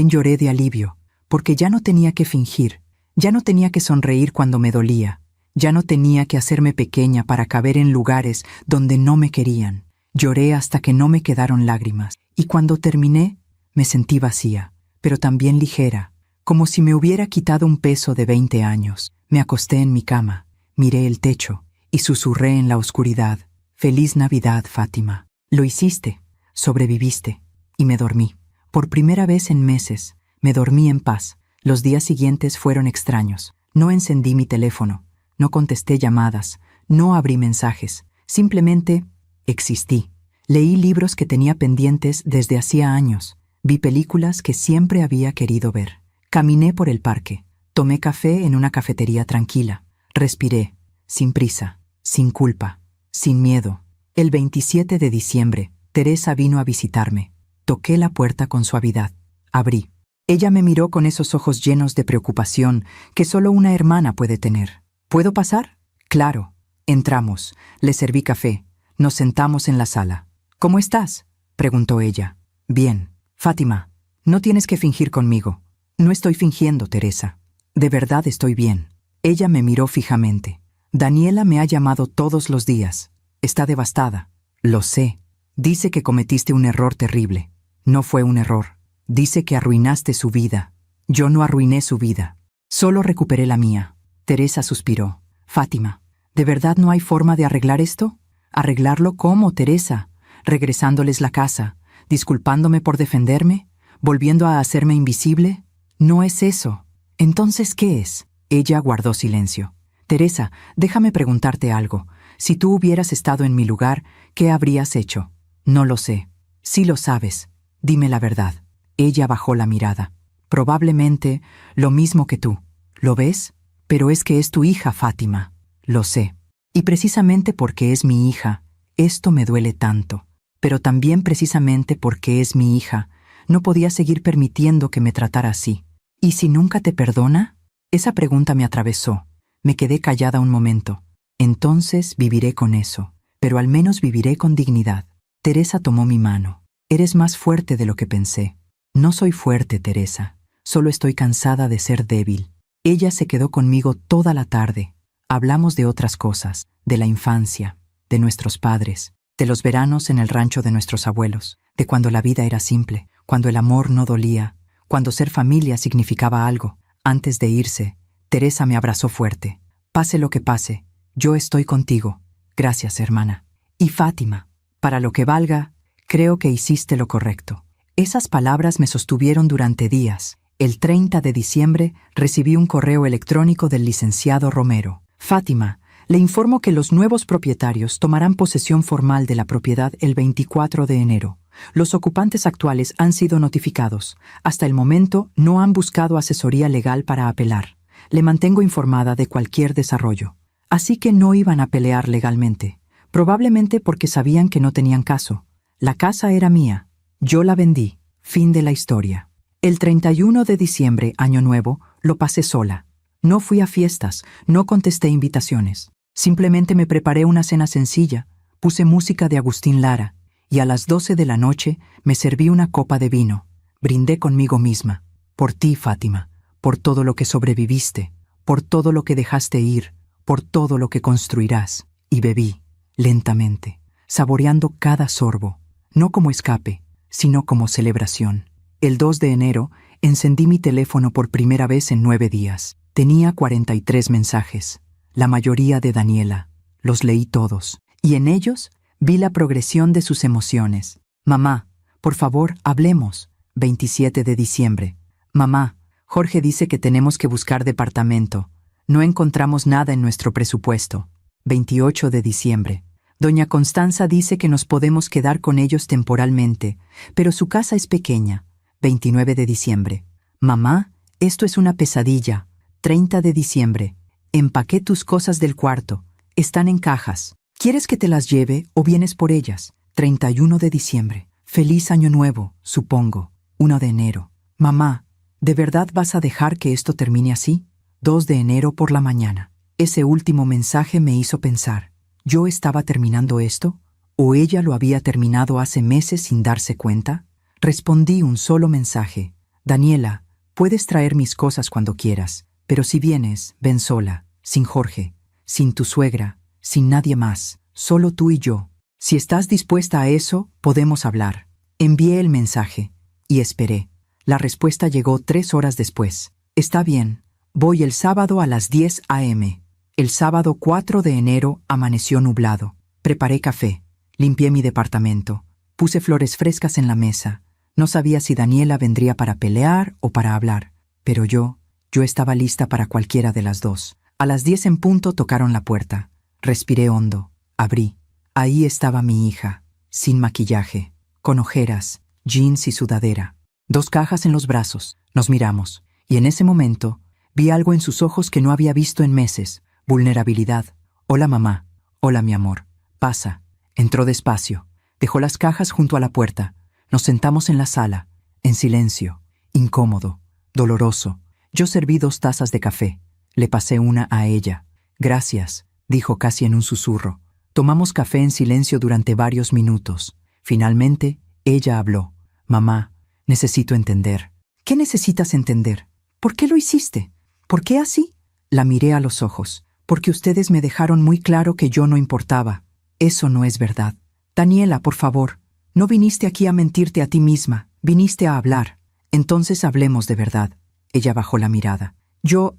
lloré de alivio, porque ya no tenía que fingir, ya no tenía que sonreír cuando me dolía, ya no tenía que hacerme pequeña para caber en lugares donde no me querían. Lloré hasta que no me quedaron lágrimas, y cuando terminé, me sentí vacía, pero también ligera, como si me hubiera quitado un peso de 20 años. Me acosté en mi cama, miré el techo y susurré en la oscuridad. Feliz Navidad, Fátima. Lo hiciste, sobreviviste. Y me dormí. Por primera vez en meses, me dormí en paz. Los días siguientes fueron extraños. No encendí mi teléfono, no contesté llamadas, no abrí mensajes. Simplemente existí. Leí libros que tenía pendientes desde hacía años. Vi películas que siempre había querido ver. Caminé por el parque. Tomé café en una cafetería tranquila. Respiré, sin prisa, sin culpa, sin miedo. El 27 de diciembre, Teresa vino a visitarme. Toqué la puerta con suavidad. Abrí. Ella me miró con esos ojos llenos de preocupación que solo una hermana puede tener. ¿Puedo pasar? Claro. Entramos. Le serví café. Nos sentamos en la sala. ¿Cómo estás?, preguntó ella. Bien. Fátima, no tienes que fingir conmigo. No estoy fingiendo, Teresa. De verdad estoy bien. Ella me miró fijamente. Daniela me ha llamado todos los días. Está devastada. Lo sé. Dice que cometiste un error terrible. No fue un error. Dice que arruinaste su vida. Yo no arruiné su vida. Solo recuperé la mía. Teresa suspiró. Fátima, ¿de verdad no hay forma de arreglar esto? ¿Arreglarlo cómo, Teresa? ¿Regresándoles la casa? ¿Disculpándome por defenderme? ¿Volviendo a hacerme invisible? No es eso. ¿Entonces qué es? Ella guardó silencio. Teresa, déjame preguntarte algo. Si tú hubieras estado en mi lugar, ¿qué habrías hecho? No lo sé. Sí lo sabes. Dime la verdad. Ella bajó la mirada. Probablemente lo mismo que tú. ¿Lo ves? Pero es que es tu hija, Fátima. Lo sé. Y precisamente porque es mi hija, esto me duele tanto. Pero también precisamente porque es mi hija, no podía seguir permitiendo que me tratara así. ¿Y si nunca te perdona? Esa pregunta me atravesó. Me quedé callada un momento. Entonces viviré con eso, pero al menos viviré con dignidad. Teresa tomó mi mano. Eres más fuerte de lo que pensé. No soy fuerte, Teresa. Solo estoy cansada de ser débil. Ella se quedó conmigo toda la tarde. Hablamos de otras cosas, de la infancia, de nuestros padres, de los veranos en el rancho de nuestros abuelos, de cuando la vida era simple, cuando el amor no dolía, cuando ser familia significaba algo. Antes de irse, Teresa me abrazó fuerte. Pase lo que pase, yo estoy contigo. Gracias, hermana. Y Fátima, para lo que valga, creo que hiciste lo correcto. Esas palabras me sostuvieron durante días. El 30 de diciembre recibí un correo electrónico del licenciado Romero. Fátima, le informo que los nuevos propietarios tomarán posesión formal de la propiedad el 24 de enero. Los ocupantes actuales han sido notificados. Hasta el momento no han buscado asesoría legal para apelar. Le mantengo informada de cualquier desarrollo. Así que no iban a pelear legalmente. Probablemente porque sabían que no tenían caso. La casa era mía. Yo la vendí. Fin de la historia. El 31 de diciembre, Año Nuevo, lo pasé sola. No fui a fiestas, no contesté invitaciones. Simplemente me preparé una cena sencilla, puse música de Agustín Lara y a las 12 de la noche me serví una copa de vino. Brindé conmigo misma. Por ti, Fátima, por todo lo que sobreviviste, por todo lo que dejaste ir, por todo lo que construirás. Y bebí, lentamente, saboreando cada sorbo, no como escape, sino como celebración. El 2 de enero encendí mi teléfono por primera vez en 9 días. Tenía 43 mensajes, la mayoría de Daniela. Los leí todos, y en ellos vi la progresión de sus emociones. Mamá, por favor, hablemos. 27 de diciembre. Mamá, Jorge dice que tenemos que buscar departamento. No encontramos nada en nuestro presupuesto. 28 de diciembre. Doña Constanza dice que nos podemos quedar con ellos temporalmente, pero su casa es pequeña. 29 de diciembre. Mamá, esto es una pesadilla. 30 de diciembre. Empaqué tus cosas del cuarto. Están en cajas. ¿Quieres que te las lleve o vienes por ellas? 31 de diciembre. Feliz Año Nuevo, supongo. 1 de enero. Mamá, ¿de verdad vas a dejar que esto termine así? 2 de enero por la mañana. Ese último mensaje me hizo pensar. ¿Yo estaba terminando esto? ¿O ella lo había terminado hace meses sin darse cuenta? Respondí un solo mensaje. Daniela, puedes traer mis cosas cuando quieras, pero si vienes, ven sola, sin Jorge, sin tu suegra, sin nadie más, solo tú y yo. Si estás dispuesta a eso, podemos hablar. Envié el mensaje y esperé. La respuesta llegó 3 horas después. Está bien, voy el sábado a las 10 a.m. El sábado 4 de enero amaneció nublado. Preparé café, limpié mi departamento, puse flores frescas en la mesa. No sabía si Daniela vendría para pelear o para hablar, pero yo estaba lista para cualquiera de las dos. A las 10 en punto tocaron la puerta. Respiré hondo, abrí. Ahí estaba mi hija, sin maquillaje, con ojeras, jeans y sudadera. 2 cajas en los brazos. Nos miramos, y en ese momento vi algo en sus ojos que no había visto en meses. Vulnerabilidad. Hola mamá. Hola mi amor. Pasa. Entró despacio. Dejó las cajas junto a la puerta. Nos sentamos en la sala, en silencio, incómodo, doloroso. Yo serví 2 tazas de café. Le pasé una a ella. Gracias, dijo casi en un susurro. Tomamos café en silencio durante varios minutos. Finalmente, ella habló. Mamá, necesito entender. ¿Qué necesitas entender? ¿Por qué lo hiciste? ¿Por qué así? La miré a los ojos. Porque ustedes me dejaron muy claro que yo no importaba. Eso no es verdad. Daniela, por favor, no viniste aquí a mentirte a ti misma. Viniste a hablar. Entonces hablemos de verdad. Ella bajó la mirada. Yo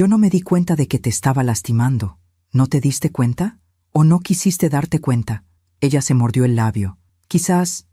no me di cuenta de que te estaba lastimando. ¿No te diste cuenta? ¿O no quisiste darte cuenta? Ella se mordió el labio. Quizás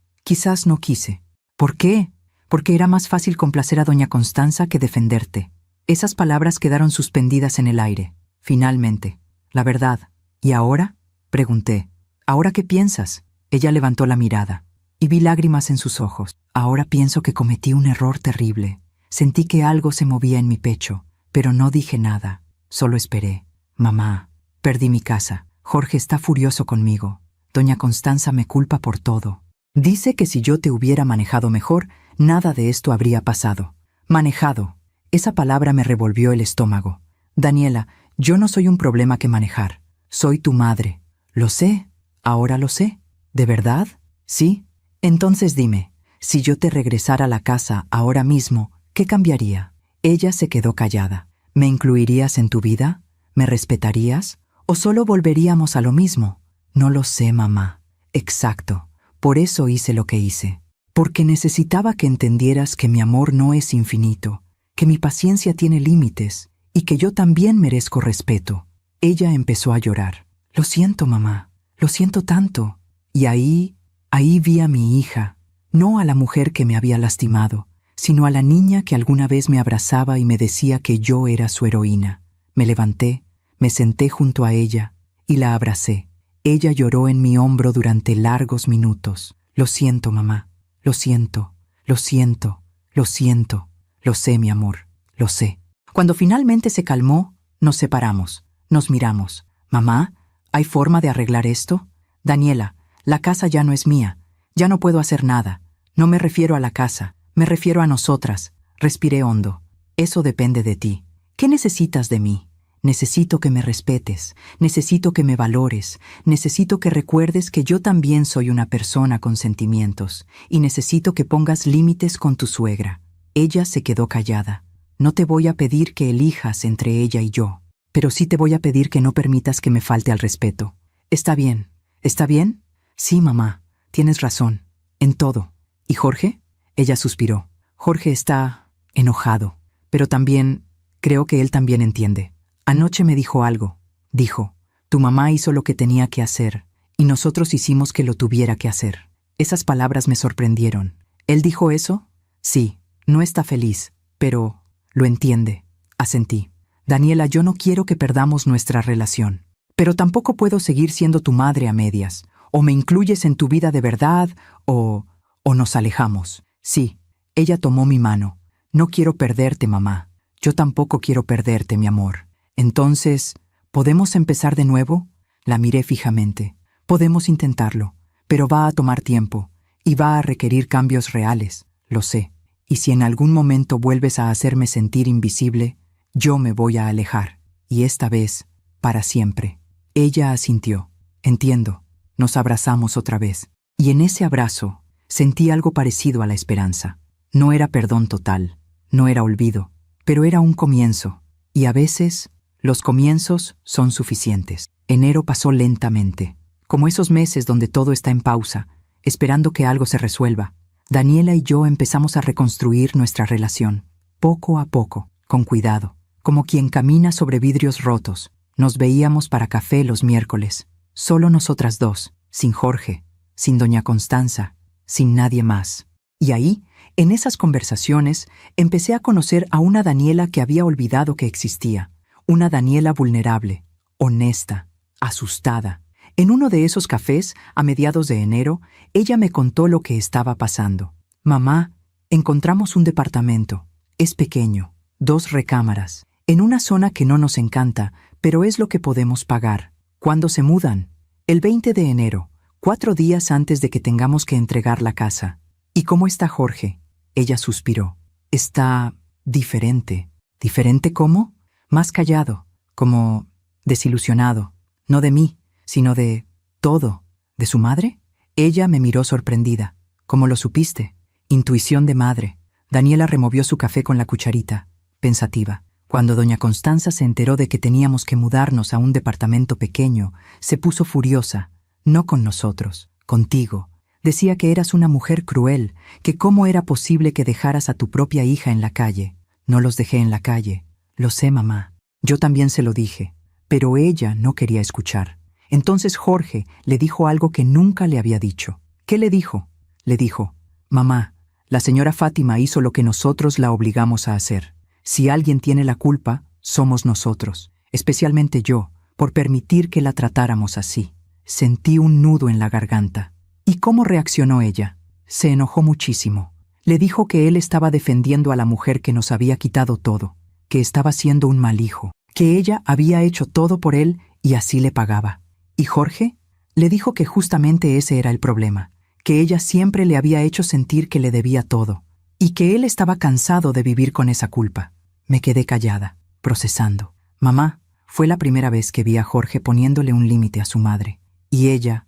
no quise. ¿Por qué? Porque era más fácil complacer a doña Constanza que defenderte. Esas palabras quedaron suspendidas en el aire. Finalmente. La verdad. ¿Y ahora? Pregunté. ¿Ahora qué piensas? Ella levantó la mirada. Y vi lágrimas en sus ojos. Ahora pienso que cometí un error terrible. Sentí que algo se movía en mi pecho, pero no dije nada. Solo esperé. Mamá, perdí mi casa. Jorge está furioso conmigo. Doña Constanza me culpa por todo. Dice que si yo te hubiera manejado mejor, nada de esto habría pasado. Manejado. Esa palabra me revolvió el estómago. Daniela, yo no soy un problema que manejar. Soy tu madre. Lo sé. Ahora lo sé. ¿De verdad? ¿Sí? Entonces dime, si yo te regresara a la casa ahora mismo, ¿qué cambiaría? Ella se quedó callada. ¿Me incluirías en tu vida? ¿Me respetarías? ¿O solo volveríamos a lo mismo? No lo sé, mamá. Exacto. Por eso hice lo que hice. Porque necesitaba que entendieras que mi amor no es infinito, que mi paciencia tiene límites y que yo también merezco respeto. Ella empezó a llorar. Lo siento, mamá. Lo siento tanto. Y ahí vi a mi hija, no a la mujer que me había lastimado, sino a la niña que alguna vez me abrazaba y me decía que yo era su heroína. Me levanté, me senté junto a ella y la abracé. Ella lloró en mi hombro durante largos minutos. Lo siento, mamá. Lo siento, lo siento, lo siento. Lo sé, mi amor, lo sé. Cuando finalmente se calmó, nos separamos. Nos miramos. Mamá, ¿hay forma de arreglar esto? Daniela, la casa ya no es mía. Ya no puedo hacer nada. No me refiero a la casa. Me refiero a nosotras. Respiré hondo. Eso depende de ti. ¿Qué necesitas de mí? Necesito que me respetes. Necesito que me valores. Necesito que recuerdes que yo también soy una persona con sentimientos. Y necesito que pongas límites con tu suegra. Ella se quedó callada. No te voy a pedir que elijas entre ella y yo. Pero sí te voy a pedir que no permitas que me falte al respeto. Está bien. ¿Está bien? Sí, mamá. Tienes razón. En todo. ¿Y Jorge? Ella suspiró. Jorge está enojado. Pero también creo que él también entiende. Anoche me dijo algo. Dijo, tu mamá hizo lo que tenía que hacer, y nosotros hicimos que lo tuviera que hacer. Esas palabras me sorprendieron. ¿Él dijo eso? Sí. No está feliz, pero lo entiende. Asentí. Daniela, yo no quiero que perdamos nuestra relación. Pero tampoco puedo seguir siendo tu madre a medias. O me incluyes en tu vida de verdad, o nos alejamos. Sí, ella tomó mi mano. No quiero perderte, mamá. Yo tampoco quiero perderte, mi amor. Entonces, ¿podemos empezar de nuevo? La miré fijamente. Podemos intentarlo, pero va a tomar tiempo, y va a requerir cambios reales, lo sé. Y si en algún momento vuelves a hacerme sentir invisible, yo me voy a alejar, y esta vez, para siempre. Ella asintió. Entiendo. Nos abrazamos otra vez. Y en ese abrazo, sentí algo parecido a la esperanza. No era perdón total, no era olvido, pero era un comienzo. Y a veces, los comienzos son suficientes. Enero pasó lentamente, como esos meses donde todo está en pausa, esperando que algo se resuelva. Daniela y yo empezamos a reconstruir nuestra relación, poco a poco, con cuidado, como quien camina sobre vidrios rotos. Nos veíamos para café los miércoles. Solo nosotras dos, sin Jorge, sin doña Constanza, sin nadie más. Y ahí, en esas conversaciones, empecé a conocer a una Daniela que había olvidado que existía. Una Daniela vulnerable, honesta, asustada. En uno de esos cafés, a mediados de enero, ella me contó lo que estaba pasando. Mamá, encontramos un departamento. Es pequeño, 2 recámaras, en una zona que no nos encanta, pero es lo que podemos pagar. ¿Cuándo se mudan? El 20 de enero, 4 días antes de que tengamos que entregar la casa. ¿Y cómo está Jorge? Ella suspiró. Está diferente. ¿Diferente cómo? Más callado, como desilusionado. No de mí, sino de todo. ¿De su madre? Ella me miró sorprendida. ¿Cómo lo supiste? Intuición de madre. Daniela removió su café con la cucharita, pensativa. Cuando doña Constanza se enteró de que teníamos que mudarnos a un departamento pequeño, se puso furiosa. No con nosotros, contigo. Decía que eras una mujer cruel, que cómo era posible que dejaras a tu propia hija en la calle. No los dejé en la calle. Lo sé, mamá. Yo también se lo dije. Pero ella no quería escuchar. Entonces Jorge le dijo algo que nunca le había dicho. ¿Qué le dijo? Le dijo, mamá, la señora Fátima hizo lo que nosotros la obligamos a hacer. Si alguien tiene la culpa, somos nosotros, especialmente yo, por permitir que la tratáramos así. Sentí un nudo en la garganta. ¿Y cómo reaccionó ella? Se enojó muchísimo. Le dijo que él estaba defendiendo a la mujer que nos había quitado todo, que estaba siendo un mal hijo, que ella había hecho todo por él y así le pagaba. ¿Y Jorge? Le dijo que justamente ese era el problema, que ella siempre le había hecho sentir que le debía todo, y que él estaba cansado de vivir con esa culpa. Me quedé callada, procesando. Mamá, fue la primera vez que vi a Jorge poniéndole un límite a su madre. Y ella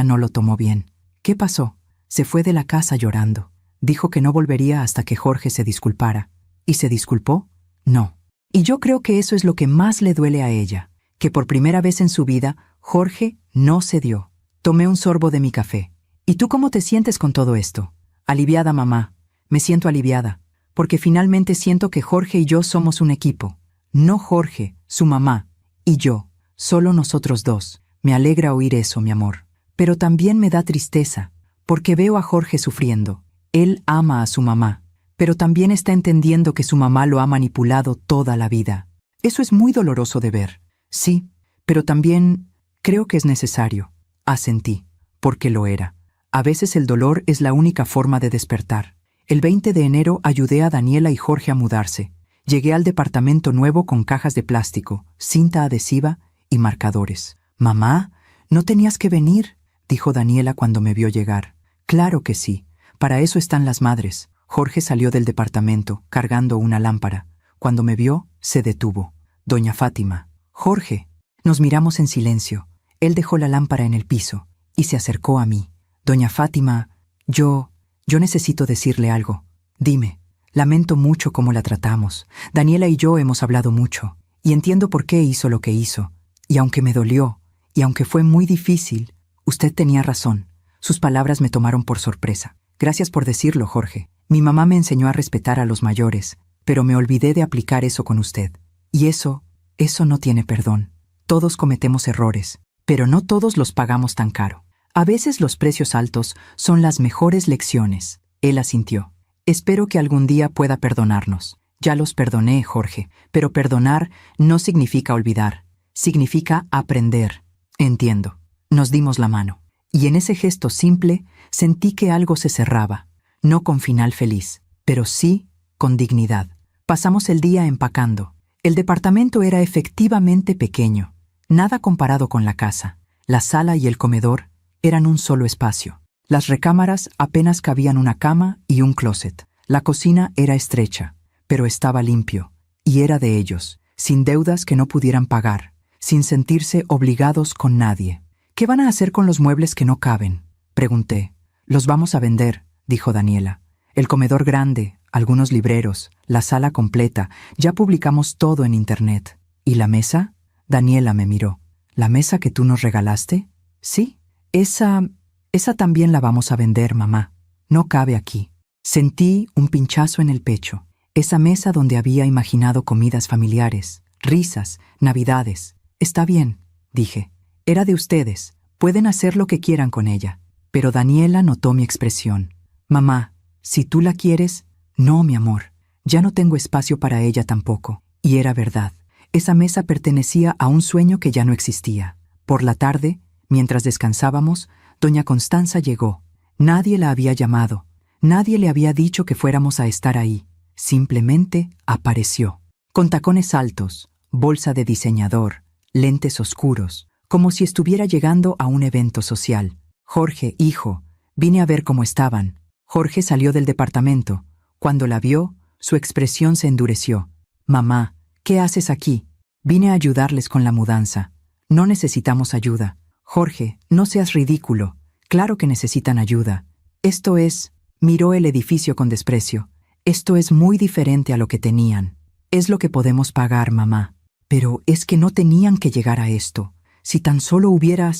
no lo tomó bien. ¿Qué pasó? Se fue de la casa llorando. Dijo que no volvería hasta que Jorge se disculpara. ¿Y se disculpó? No. Y yo creo que eso es lo que más le duele a ella, que por primera vez en su vida, Jorge no cedió. Tomé un sorbo de mi café. ¿Y tú cómo te sientes con todo esto? Aliviada, mamá. Me siento aliviada, porque finalmente siento que Jorge y yo somos un equipo. No Jorge, su mamá, y yo, solo nosotros dos. Me alegra oír eso, mi amor. Pero también me da tristeza, porque veo a Jorge sufriendo. Él ama a su mamá, pero también está entendiendo que su mamá lo ha manipulado toda la vida. Eso es muy doloroso de ver. Sí, pero también creo que es necesario. Asentí, porque lo era. A veces el dolor es la única forma de despertar. El 20 de enero ayudé a Daniela y Jorge a mudarse. Llegué al departamento nuevo con cajas de plástico, cinta adhesiva y marcadores. «Mamá, no tenías que venir», dijo Daniela cuando me vio llegar. «Claro que sí. Para eso están las madres». Jorge salió del departamento, cargando una lámpara. Cuando me vio, se detuvo. «Doña Fátima». «Jorge». Nos miramos en silencio. Él dejó la lámpara en el piso y se acercó a mí. «Doña Fátima, yo necesito decirle algo. Dime, lamento mucho cómo la tratamos. Daniela y yo hemos hablado mucho, y entiendo por qué hizo lo que hizo. Y aunque me dolió, y aunque fue muy difícil, usted tenía razón. Sus palabras me tomaron por sorpresa. Gracias por decirlo, Jorge. Mi mamá me enseñó a respetar a los mayores, pero me olvidé de aplicar eso con usted. Y eso no tiene perdón. Todos cometemos errores, pero no todos los pagamos tan caro. A veces los precios altos son las mejores lecciones. Él asintió. Espero que algún día pueda perdonarnos. Ya los perdoné, Jorge, pero perdonar no significa olvidar. Significa aprender. Entiendo. Nos dimos la mano. Y en ese gesto simple sentí que algo se cerraba. No con final feliz, pero sí con dignidad. Pasamos el día empacando. El departamento era efectivamente pequeño. Nada comparado con la casa. La sala y el comedor eran un solo espacio. Las recámaras apenas cabían una cama y un closet. La cocina era estrecha, pero estaba limpio. Y era de ellos, sin deudas que no pudieran pagar, sin sentirse obligados con nadie. «¿Qué van a hacer con los muebles que no caben?», pregunté. «Los vamos a vender», dijo Daniela. «El comedor grande, algunos libreros, la sala completa, ya publicamos todo en internet». «¿Y la mesa?», Daniela me miró. «¿La mesa que tú nos regalaste?». «Sí, esa también la vamos a vender, mamá. No cabe aquí». Sentí un pinchazo en el pecho. Esa mesa donde había imaginado comidas familiares, risas, navidades. «Está bien», dije. Era de ustedes. Pueden hacer lo que quieran con ella. Pero Daniela notó mi expresión. Mamá, si tú la quieres... No, mi amor. Ya no tengo espacio para ella tampoco. Y era verdad. Esa mesa pertenecía a un sueño que ya no existía. Por la tarde, mientras descansábamos, doña Constanza llegó. Nadie la había llamado. Nadie le había dicho que fuéramos a estar ahí. Simplemente apareció. Con tacones altos, bolsa de diseñador, lentes oscuros, como si estuviera llegando a un evento social. Jorge, hijo, vine a ver cómo estaban. Jorge salió del departamento. Cuando la vio, su expresión se endureció. Mamá, ¿qué haces aquí? Vine a ayudarles con la mudanza. No necesitamos ayuda. Jorge, no seas ridículo. Claro que necesitan ayuda. Esto es... Miró el edificio con desprecio. Esto es muy diferente a lo que tenían. Es lo que podemos pagar, mamá. Pero es que no tenían que llegar a esto. Si tan solo hubiera,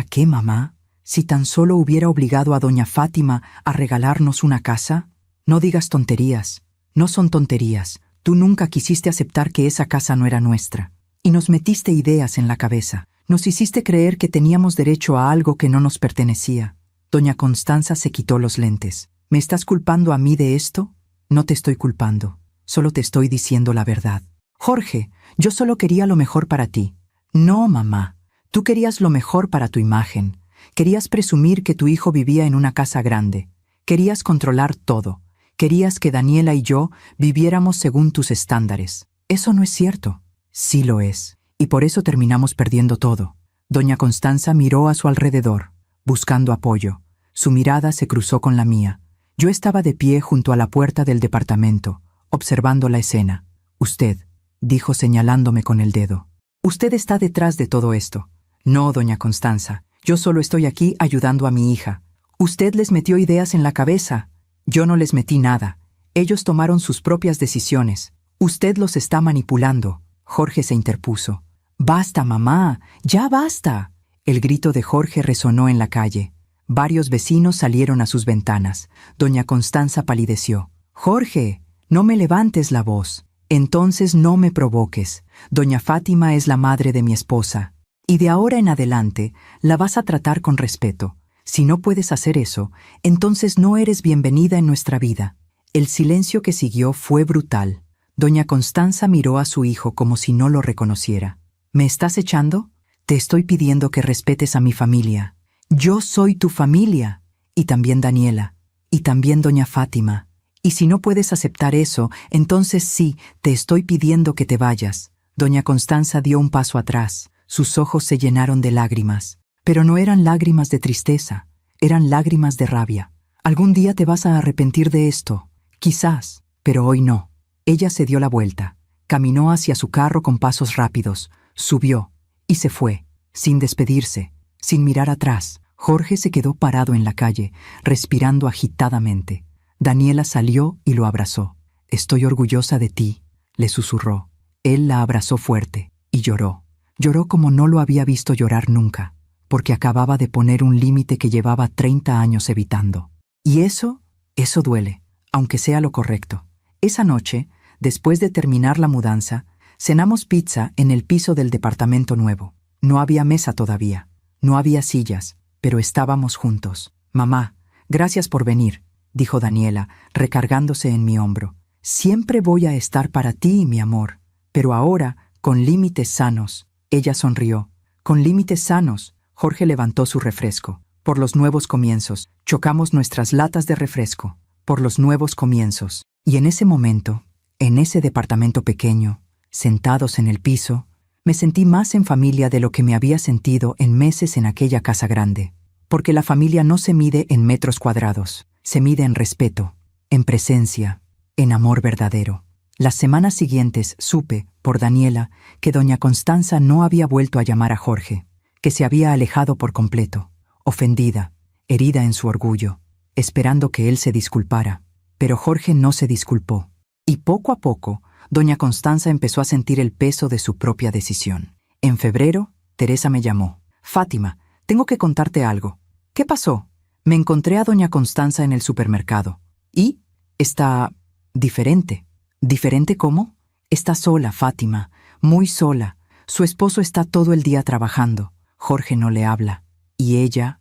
¿qué, mamá? Si tan solo hubiera obligado a doña Fátima a regalarnos una casa. No digas tonterías. No son tonterías. Tú nunca quisiste aceptar que esa casa no era nuestra. Y nos metiste ideas en la cabeza. Nos hiciste creer que teníamos derecho a algo que no nos pertenecía. Doña Constanza se quitó los lentes. ¿Me estás culpando a mí de esto? No te estoy culpando. Solo te estoy diciendo la verdad. Jorge, yo solo quería lo mejor para ti. No, mamá. Tú querías lo mejor para tu imagen. Querías presumir que tu hijo vivía en una casa grande. Querías controlar todo. Querías que Daniela y yo viviéramos según tus estándares. Eso no es cierto. Sí lo es. Y por eso terminamos perdiendo todo. Doña Constanza miró a su alrededor, buscando apoyo. Su mirada se cruzó con la mía. Yo estaba de pie junto a la puerta del departamento, observando la escena. Usted, dijo señalándome con el dedo. Usted está detrás de todo esto. No, doña Constanza, yo solo estoy aquí ayudando a mi hija. Usted les metió ideas en la cabeza. Yo no les metí nada. Ellos tomaron sus propias decisiones. Usted los está manipulando. Jorge se interpuso. Basta, mamá, ya basta. El grito de Jorge resonó en la calle. Varios vecinos salieron a sus ventanas. Doña Constanza palideció. Jorge, no me levantes la voz. Entonces no me provoques. Doña Fátima es la madre de mi esposa. Y de ahora en adelante la vas a tratar con respeto. Si no puedes hacer eso, entonces no eres bienvenida en nuestra vida. El silencio que siguió fue brutal. Doña Constanza miró a su hijo como si no lo reconociera. ¿Me estás echando? Te estoy pidiendo que respetes a mi familia. Yo soy tu familia. Y también Daniela. Y también doña Fátima. Y si no puedes aceptar eso, entonces sí, te estoy pidiendo que te vayas. Doña Constanza dio un paso atrás. Sus ojos se llenaron de lágrimas. Pero no eran lágrimas de tristeza. Eran lágrimas de rabia. Algún día te vas a arrepentir de esto. Quizás, pero hoy no. Ella se dio la vuelta. Caminó hacia su carro con pasos rápidos. Subió. Y se fue, sin despedirse, sin mirar atrás. Jorge se quedó parado en la calle, respirando agitadamente. Daniela salió y lo abrazó. Estoy orgullosa de ti, le susurró. Él la abrazó fuerte y lloró. Lloró como no lo había visto llorar nunca, porque acababa de poner un límite que llevaba 30 años evitando. Y eso duele, aunque sea lo correcto. Esa noche, después de terminar la mudanza, cenamos pizza en el piso del departamento nuevo. No había mesa todavía, no había sillas, pero estábamos juntos. Mamá, gracias por venir, dijo Daniela, recargándose en mi hombro. Siempre voy a estar para ti, mi amor, pero ahora con límites sanos. Ella sonrió. Con límites sanos. Jorge levantó su refresco. Por los nuevos comienzos. Chocamos nuestras latas de refresco. Por los nuevos comienzos. Y en ese momento, en ese departamento pequeño, sentados en el piso, me sentí más en familia de lo que me había sentido en meses en aquella casa grande. Porque la familia no se mide en metros cuadrados, se mide en respeto, en presencia, en amor verdadero. Las semanas siguientes supe, por Daniela, que doña Constanza no había vuelto a llamar a Jorge, que se había alejado por completo, ofendida, herida en su orgullo, esperando que él se disculpara. Pero Jorge no se disculpó. Y poco a poco, doña Constanza empezó a sentir el peso de su propia decisión. En febrero, Teresa me llamó. Fátima, tengo que contarte algo. ¿Qué pasó? Me encontré a doña Constanza en el supermercado. ¿Y? Está diferente. ¿Diferente cómo? Está sola, Fátima, muy sola. Su esposo está todo el día trabajando. Jorge no le habla. Y ella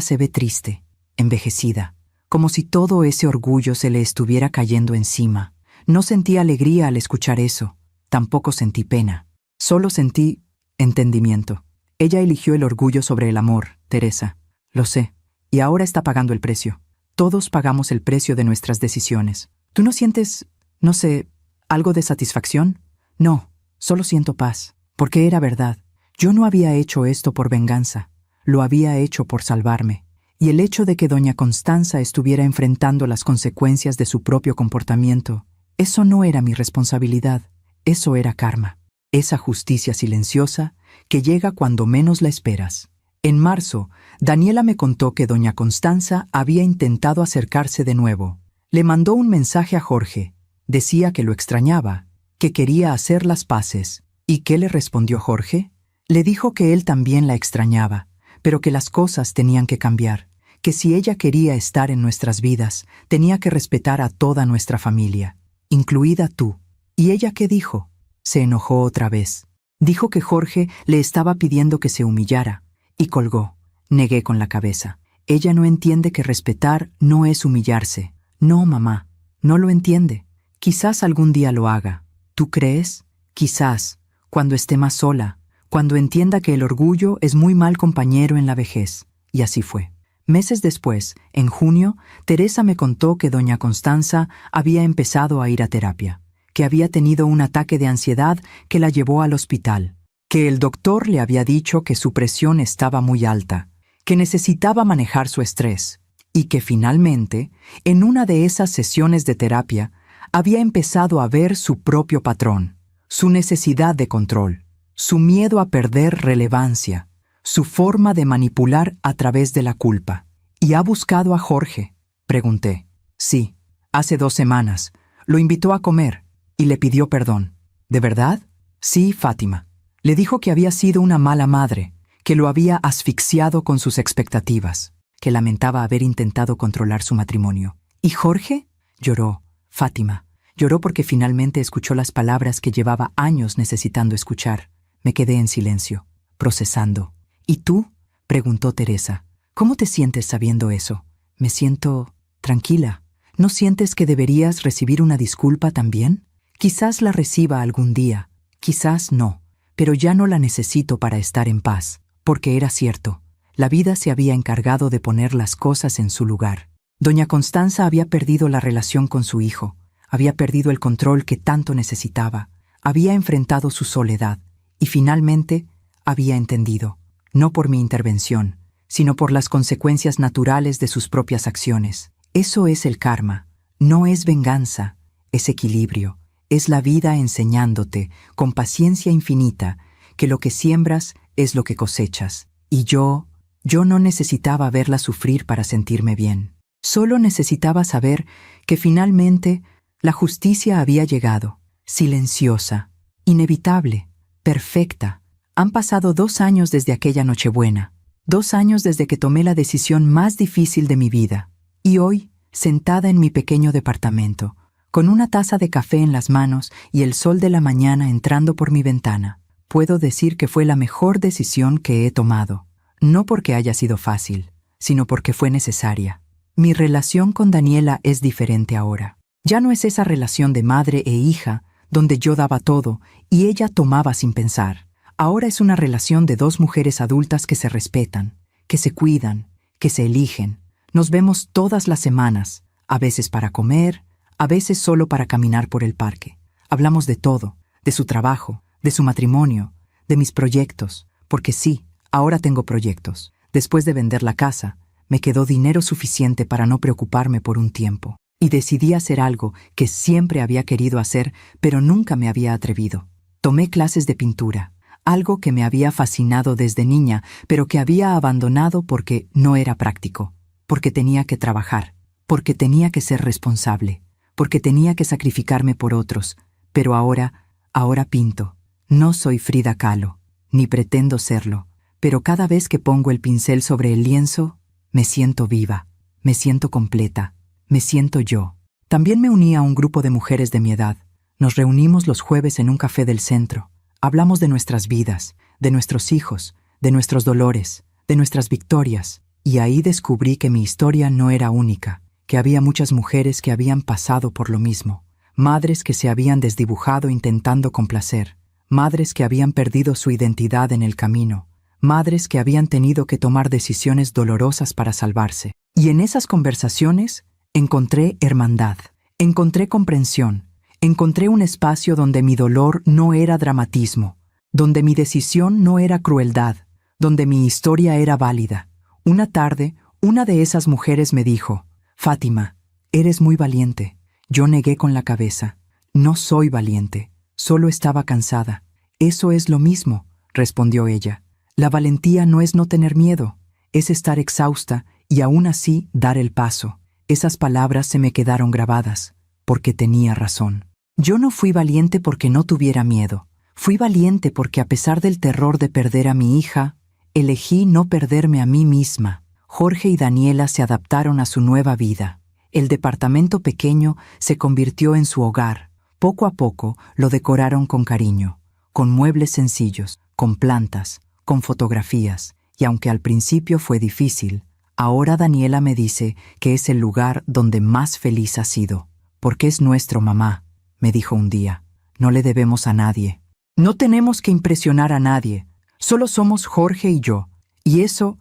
se ve triste, envejecida, como si todo ese orgullo se le estuviera cayendo encima. No sentí alegría al escuchar eso. Tampoco sentí pena. Solo sentí entendimiento. Ella eligió el orgullo sobre el amor, Teresa. Lo sé. Y ahora está pagando el precio. Todos pagamos el precio de nuestras decisiones. ¿Tú no sientes, no sé, algo de satisfacción? No, solo siento paz. Porque era verdad. Yo no había hecho esto por venganza. Lo había hecho por salvarme. Y el hecho de que doña Constanza estuviera enfrentando las consecuencias de su propio comportamiento, eso no era mi responsabilidad. Eso era karma. Esa justicia silenciosa que llega cuando menos la esperas. En marzo, Daniela me contó que doña Constanza había intentado acercarse de nuevo. Le mandó un mensaje a Jorge. Decía que lo extrañaba, que quería hacer las paces. ¿Y qué le respondió Jorge? Le dijo que él también la extrañaba, pero que las cosas tenían que cambiar, que si ella quería estar en nuestras vidas, tenía que respetar a toda nuestra familia, incluida tú. ¿Y ella qué dijo? Se enojó otra vez. Dijo que Jorge le estaba pidiendo que se humillara, y colgó. Negué con la cabeza. Ella no entiende que respetar no es humillarse. No, mamá, no lo entiende. Quizás algún día lo haga. ¿Tú crees? Quizás, cuando esté más sola, cuando entienda que el orgullo es muy mal compañero en la vejez. Y así fue. Meses después, en junio, Teresa me contó que doña Constanza había empezado a ir a terapia, que había tenido un ataque de ansiedad que la llevó al hospital, que el doctor le había dicho que su presión estaba muy alta, que necesitaba manejar su estrés, y que finalmente, en una de esas sesiones de terapia, había empezado a ver su propio patrón, su necesidad de control, su miedo a perder relevancia, su forma de manipular a través de la culpa. ¿Y ha buscado a Jorge? Pregunté. Sí, hace 2 semanas. Lo invitó a comer y le pidió perdón. ¿De verdad? Sí, Fátima. Le dijo que había sido una mala madre, que lo había asfixiado con sus expectativas, que lamentaba haber intentado controlar su matrimonio. ¿Y Jorge? Lloró, Fátima. Lloró porque finalmente escuchó las palabras que llevaba años necesitando escuchar. Me quedé en silencio, procesando. ¿Y tú? Preguntó Teresa. ¿Cómo te sientes sabiendo eso? Me siento tranquila. ¿No sientes que deberías recibir una disculpa también? Quizás la reciba algún día, quizás no, pero ya no la necesito para estar en paz, porque era cierto. La vida se había encargado de poner las cosas en su lugar. Doña Constanza había perdido la relación con su hijo, había perdido el control que tanto necesitaba, había enfrentado su soledad y finalmente había entendido, no por mi intervención, sino por las consecuencias naturales de sus propias acciones. Eso es el karma, no es venganza, es equilibrio, es la vida enseñándote, con paciencia infinita, que lo que siembras es lo que cosechas. Y yo no necesitaba verla sufrir para sentirme bien. Solo necesitaba saber que finalmente la justicia había llegado, silenciosa, inevitable, perfecta. Han pasado 2 años desde aquella Nochebuena, 2 años desde que tomé la decisión más difícil de mi vida. Y hoy, sentada en mi pequeño departamento, con una taza de café en las manos y el sol de la mañana entrando por mi ventana, puedo decir que fue la mejor decisión que he tomado. No porque haya sido fácil, sino porque fue necesaria. Mi relación con Daniela es diferente ahora. Ya no es esa relación de madre e hija, donde yo daba todo y ella tomaba sin pensar. Ahora es una relación de 2 mujeres adultas que se respetan, que se cuidan, que se eligen. Nos vemos todas las semanas, a veces para comer, a veces solo para caminar por el parque. Hablamos de todo, de su trabajo, de su matrimonio, de mis proyectos, porque sí, ahora tengo proyectos. Después de vender la casa, me quedó dinero suficiente para no preocuparme por un tiempo. Y decidí hacer algo que siempre había querido hacer, pero nunca me había atrevido. Tomé clases de pintura, algo que me había fascinado desde niña, pero que había abandonado porque no era práctico, porque tenía que trabajar, porque tenía que ser responsable, porque tenía que sacrificarme por otros. Pero ahora pinto. No soy Frida Kahlo, ni pretendo serlo, pero cada vez que pongo el pincel sobre el lienzo, me siento viva, me siento completa, me siento yo. También me uní a un grupo de mujeres de mi edad. Nos reunimos los jueves en un café del centro. Hablamos de nuestras vidas, de nuestros hijos, de nuestros dolores, de nuestras victorias, y ahí descubrí que mi historia no era única, que había muchas mujeres que habían pasado por lo mismo, madres que se habían desdibujado intentando complacer, madres que habían perdido su identidad en el camino, madres que habían tenido que tomar decisiones dolorosas para salvarse. Y en esas conversaciones encontré hermandad, encontré comprensión, encontré un espacio donde mi dolor no era dramatismo, donde mi decisión no era crueldad, donde mi historia era válida. Una tarde, una de esas mujeres me dijo: «Fátima, eres muy valiente». Yo negué con la cabeza. «No soy valiente, solo estaba cansada». «Eso es lo mismo», respondió ella. «La valentía no es no tener miedo, es estar exhausta y aún así dar el paso». Esas palabras se me quedaron grabadas, porque tenía razón. Yo no fui valiente porque no tuviera miedo. Fui valiente porque a pesar del terror de perder a mi hija, elegí no perderme a mí misma. Jorge y Daniela se adaptaron a su nueva vida. El departamento pequeño se convirtió en su hogar. Poco a poco lo decoraron con cariño, con muebles sencillos, con plantas, con fotografías, y aunque al principio fue difícil, ahora Daniela me dice que es el lugar donde más feliz ha sido. «Porque es nuestro, mamá», me dijo un día. «No le debemos a nadie. No tenemos que impresionar a nadie. Solo somos Jorge y yo». Y eso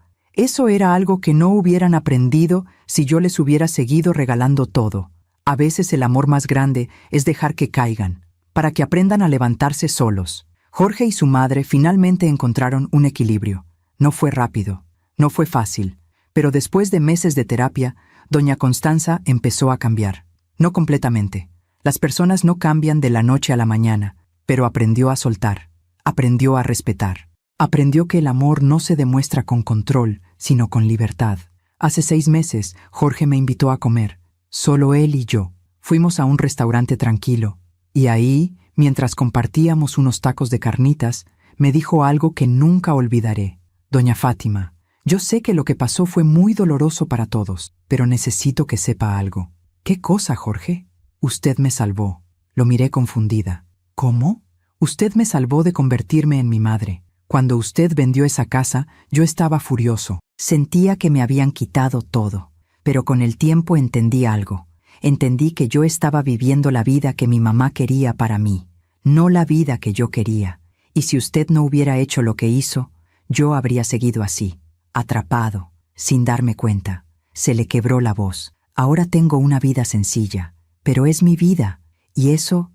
era algo que no hubieran aprendido si yo les hubiera seguido regalando todo. A veces el amor más grande es dejar que caigan, para que aprendan a levantarse solos. Jorge y su madre finalmente encontraron un equilibrio. No fue rápido, no fue fácil, pero después de meses de terapia, doña Constanza empezó a cambiar. No completamente. Las personas no cambian de la noche a la mañana, pero aprendió a soltar, aprendió a respetar. Aprendió que el amor no se demuestra con control, sino con libertad. Hace 6 meses, Jorge me invitó a comer. Solo él y yo. Fuimos a un restaurante tranquilo. Y ahí, mientras compartíamos unos tacos de carnitas, me dijo algo que nunca olvidaré. «Doña Fátima, yo sé que lo que pasó fue muy doloroso para todos, pero necesito que sepa algo». «¿Qué cosa, Jorge?» «Usted me salvó». Lo miré confundida. «¿Cómo?» «Usted me salvó de convertirme en mi madre. Cuando usted vendió esa casa, yo estaba furioso. Sentía que me habían quitado todo. Pero con el tiempo entendí algo. Entendí que yo estaba viviendo la vida que mi mamá quería para mí, no la vida que yo quería. Y si usted no hubiera hecho lo que hizo, yo habría seguido así, atrapado, sin darme cuenta». Se le quebró la voz. «Ahora tengo una vida sencilla, pero es mi vida, y eso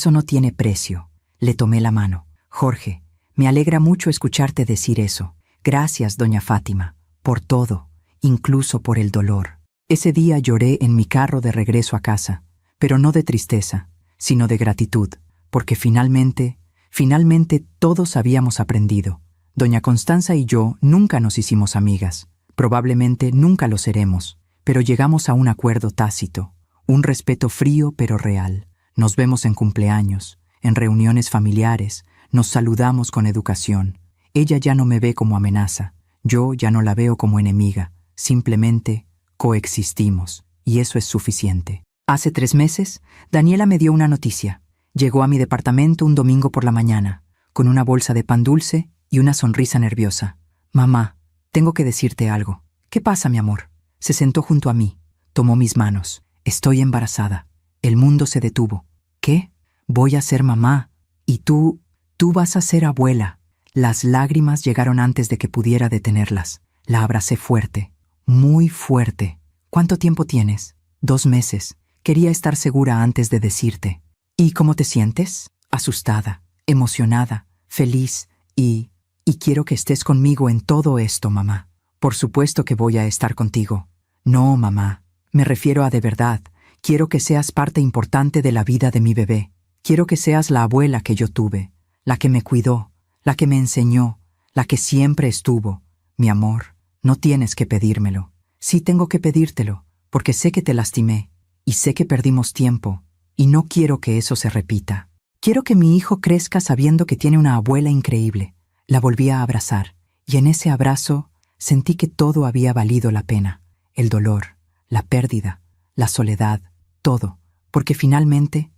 no tiene precio». Le tomé la mano. «Jorge, me alegra mucho escucharte decir eso. Gracias, doña Fátima, por todo, incluso por el dolor». Ese día lloré en mi carro de regreso a casa, pero no de tristeza, sino de gratitud, porque finalmente todos habíamos aprendido. Doña Constanza y yo nunca nos hicimos amigas, probablemente nunca lo seremos, pero llegamos a un acuerdo tácito, un respeto frío pero real. Nos vemos en cumpleaños, en reuniones familiares, nos saludamos con educación. Ella ya no me ve como amenaza, yo ya no la veo como enemiga, simplemente coexistimos, y eso es suficiente. Hace 3 meses, Daniela me dio una noticia. Llegó a mi departamento un domingo por la mañana, con una bolsa de pan dulce y una sonrisa nerviosa. «Mamá, tengo que decirte algo». «¿Qué pasa, mi amor?» Se sentó junto a mí, tomó mis manos. «Estoy embarazada». El mundo se detuvo. «¿Qué? Voy a ser mamá. Y tú vas a ser abuela». Las lágrimas llegaron antes de que pudiera detenerlas. La abracé fuerte, muy fuerte. «¿Cuánto tiempo tienes?» 2 meses. Quería estar segura antes de decirte». «¿Y cómo te sientes?» «Asustada, emocionada, feliz y quiero que estés conmigo en todo esto, mamá». «Por supuesto que voy a estar contigo». «No, mamá, me refiero a de verdad. Quiero que seas parte importante de la vida de mi bebé. Quiero que seas la abuela que yo tuve, la que me cuidó, la que me enseñó, la que siempre estuvo. Mi amor, no tienes que pedírmelo». «Sí tengo que pedírtelo, porque sé que te lastimé, y sé que perdimos tiempo, y no quiero que eso se repita. Quiero que mi hijo crezca sabiendo que tiene una abuela increíble». La volví a abrazar, y en ese abrazo sentí que todo había valido la pena. El dolor, la pérdida, la soledad, todo, porque finalmente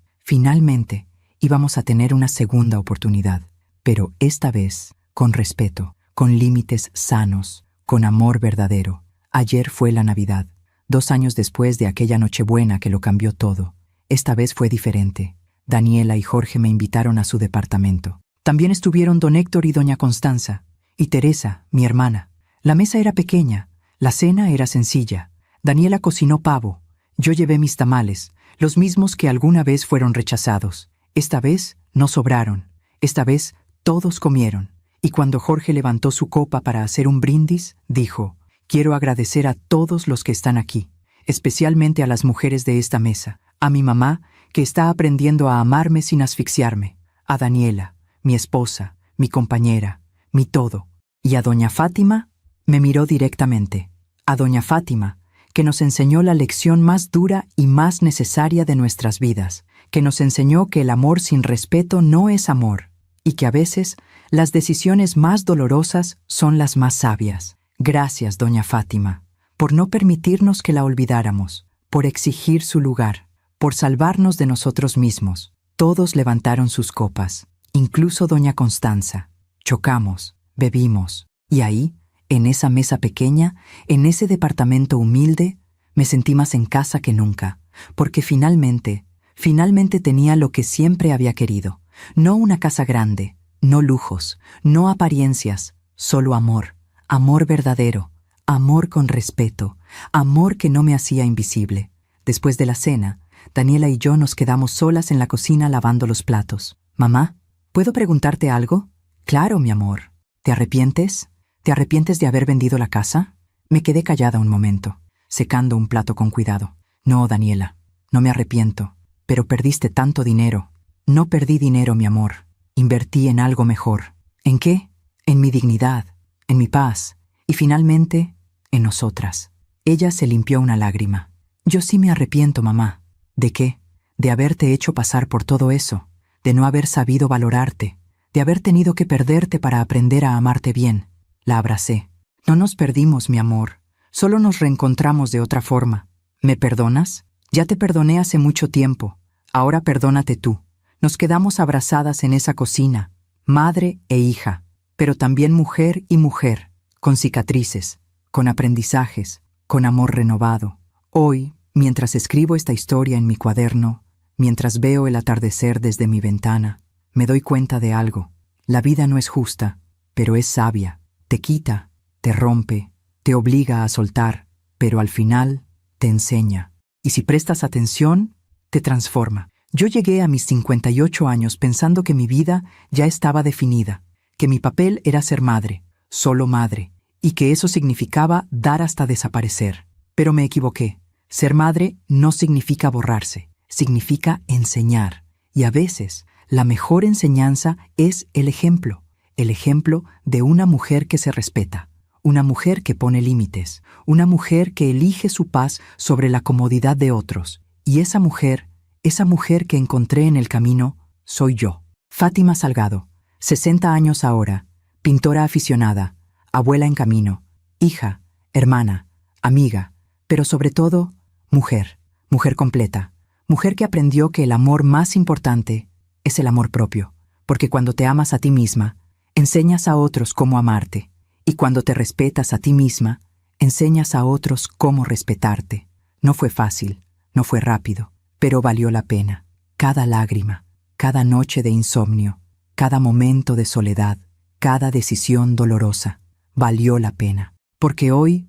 íbamos a tener una segunda oportunidad. pero esta vez con respeto, con límites sanos, con amor verdadero. Ayer fue la Navidad, 2 años después de aquella Nochebuena que lo cambió todo. Esta vez fue diferente. Daniela y Jorge me invitaron a su departamento. También estuvieron don Héctor y doña Constanza, y Teresa, mi hermana. La mesa era pequeña, la cena era sencilla. Daniela cocinó pavo, yo llevé mis tamales, los mismos que alguna vez fueron rechazados. Esta vez no sobraron, esta vez todos comieron. Y cuando Jorge levantó su copa para hacer un brindis, dijo: «Quiero agradecer a todos los que están aquí, especialmente a las mujeres de esta mesa, a mi mamá, que está aprendiendo a amarme sin asfixiarme, a Daniela, mi esposa, mi compañera, mi todo, y a doña Fátima». Me miró directamente. A doña Fátima, que nos enseñó la lección más dura y más necesaria de nuestras vidas, que nos enseñó que el amor sin respeto no es amor, y que a veces las decisiones más dolorosas son las más sabias. Gracias, doña Fátima, por no permitirnos que la olvidáramos, por exigir su lugar, por salvarnos de nosotros mismos. Todos levantaron sus copas, incluso doña Constanza. Chocamos, bebimos, y ahí, en esa mesa pequeña, en ese departamento humilde, me sentí más en casa que nunca, porque finalmente tenía lo que siempre había querido. No una casa grande, no lujos, no apariencias, solo amor, amor verdadero, amor con respeto, amor que no me hacía invisible. Después de la cena, Daniela y yo nos quedamos solas en la cocina lavando los platos. «Mamá, ¿puedo preguntarte algo?» «Claro, mi amor. ¿Te arrepientes? ¿Te arrepientes de haber vendido la casa?» Me quedé callada un momento, secando un plato con cuidado. «No, Daniela, no me arrepiento, pero perdiste tanto dinero». «No perdí dinero, mi amor. Invertí en algo mejor». «¿En qué?» «En mi dignidad, en mi paz, y finalmente, en nosotras». Ella se limpió una lágrima. «Yo sí me arrepiento, mamá». «¿De qué?» «De haberte hecho pasar por todo eso, de no haber sabido valorarte, de haber tenido que perderte para aprender a amarte bien». La abracé. «No nos perdimos, mi amor. Solo nos reencontramos de otra forma. ¿Me perdonas? Ya te perdoné hace mucho tiempo. Ahora perdónate tú». Nos quedamos abrazadas en esa cocina, madre e hija, pero también mujer y mujer, con cicatrices, con aprendizajes, con amor renovado. Hoy, mientras escribo esta historia en mi cuaderno, mientras veo el atardecer desde mi ventana, me doy cuenta de algo. La vida no es justa, pero es sabia. Te quita, te rompe, te obliga a soltar, pero al final te enseña. Y si prestas atención, te transforma. Yo llegué a mis 58 años pensando que mi vida ya estaba definida, que mi papel era ser madre, solo madre, y que eso significaba dar hasta desaparecer. Pero me equivoqué. Ser madre no significa borrarse, significa enseñar. Y a veces, la mejor enseñanza es el ejemplo de una mujer que se respeta, una mujer que pone límites, una mujer que elige su paz sobre la comodidad de otros. Y esa mujer que encontré en el camino, soy yo. Fátima Salgado, 60 años ahora, pintora aficionada, abuela en camino, hija, hermana, amiga, pero sobre todo, mujer completa, mujer que aprendió que el amor más importante es el amor propio, porque cuando te amas a ti misma, enseñas a otros cómo amarte, y cuando te respetas a ti misma, enseñas a otros cómo respetarte. No fue fácil, no fue rápido, pero valió la pena. Cada lágrima, cada noche de insomnio, cada momento de soledad, cada decisión dolorosa, valió la pena. Porque hoy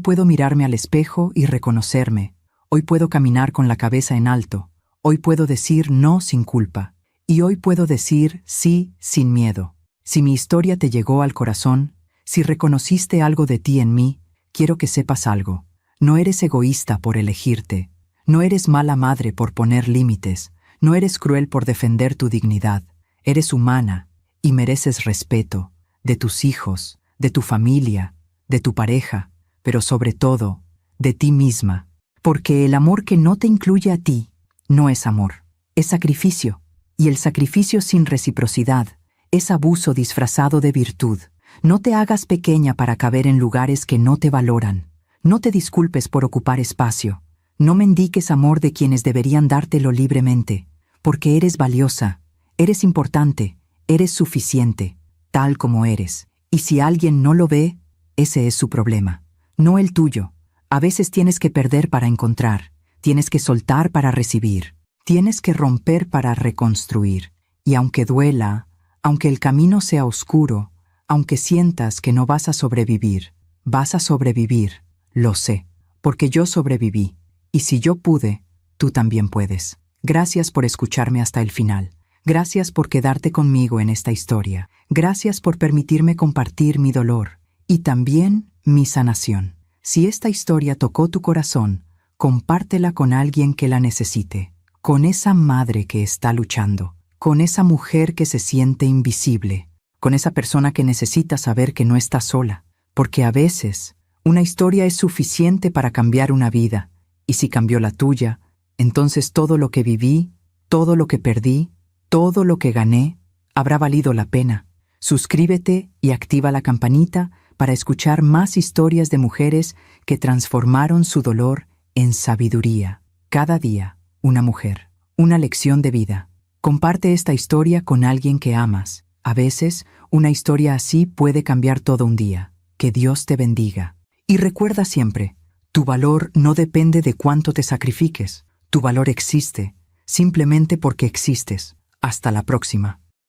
puedo mirarme al espejo y reconocerme. Hoy puedo caminar con la cabeza en alto. Hoy puedo decir no sin culpa. Y hoy puedo decir sí sin miedo. Si mi historia te llegó al corazón, si reconociste algo de ti en mí, quiero que sepas algo. No eres egoísta por elegirte. No eres mala madre por poner límites. No eres cruel por defender tu dignidad. Eres humana y mereces respeto de tus hijos, de tu familia, de tu pareja, pero sobre todo, de ti misma. Porque el amor que no te incluye a ti no es amor, es sacrificio. Y el sacrificio sin reciprocidad es abuso disfrazado de virtud. No te hagas pequeña para caber en lugares que no te valoran. No te disculpes por ocupar espacio. No mendiques amor de quienes deberían dártelo libremente, porque eres valiosa, eres importante, Eres suficiente, tal como eres. Y si alguien no lo ve, ese es su problema, no el tuyo. A veces tienes que perder para encontrar, tienes que soltar para recibir, tienes que romper para reconstruir. Y aunque duela, aunque el camino sea oscuro, aunque sientas que no vas a sobrevivir, vas a sobrevivir, lo sé, porque yo sobreviví. Y si yo pude, tú también puedes. Gracias por escucharme hasta el final. Gracias por quedarte conmigo en esta historia. Gracias por permitirme compartir mi dolor y también mi sanación. Si esta historia tocó tu corazón, compártela con alguien que la necesite, con esa madre que está luchando, con esa mujer que se siente invisible, con esa persona que necesita saber que no está sola, porque a veces una historia es suficiente para cambiar una vida, y si cambió la tuya, entonces todo lo que viví, todo lo que perdí, todo lo que gané, habrá valido la pena. Suscríbete y activa la campanita para escuchar más historias de mujeres que transformaron su dolor en sabiduría. Cada día, una mujer, una lección de vida. Comparte esta historia con alguien que amas. A veces, una historia así puede cambiar todo un día. Que Dios te bendiga. Y recuerda siempre, tu valor no depende de cuánto te sacrifiques. Tu valor existe, simplemente porque existes. Hasta la próxima.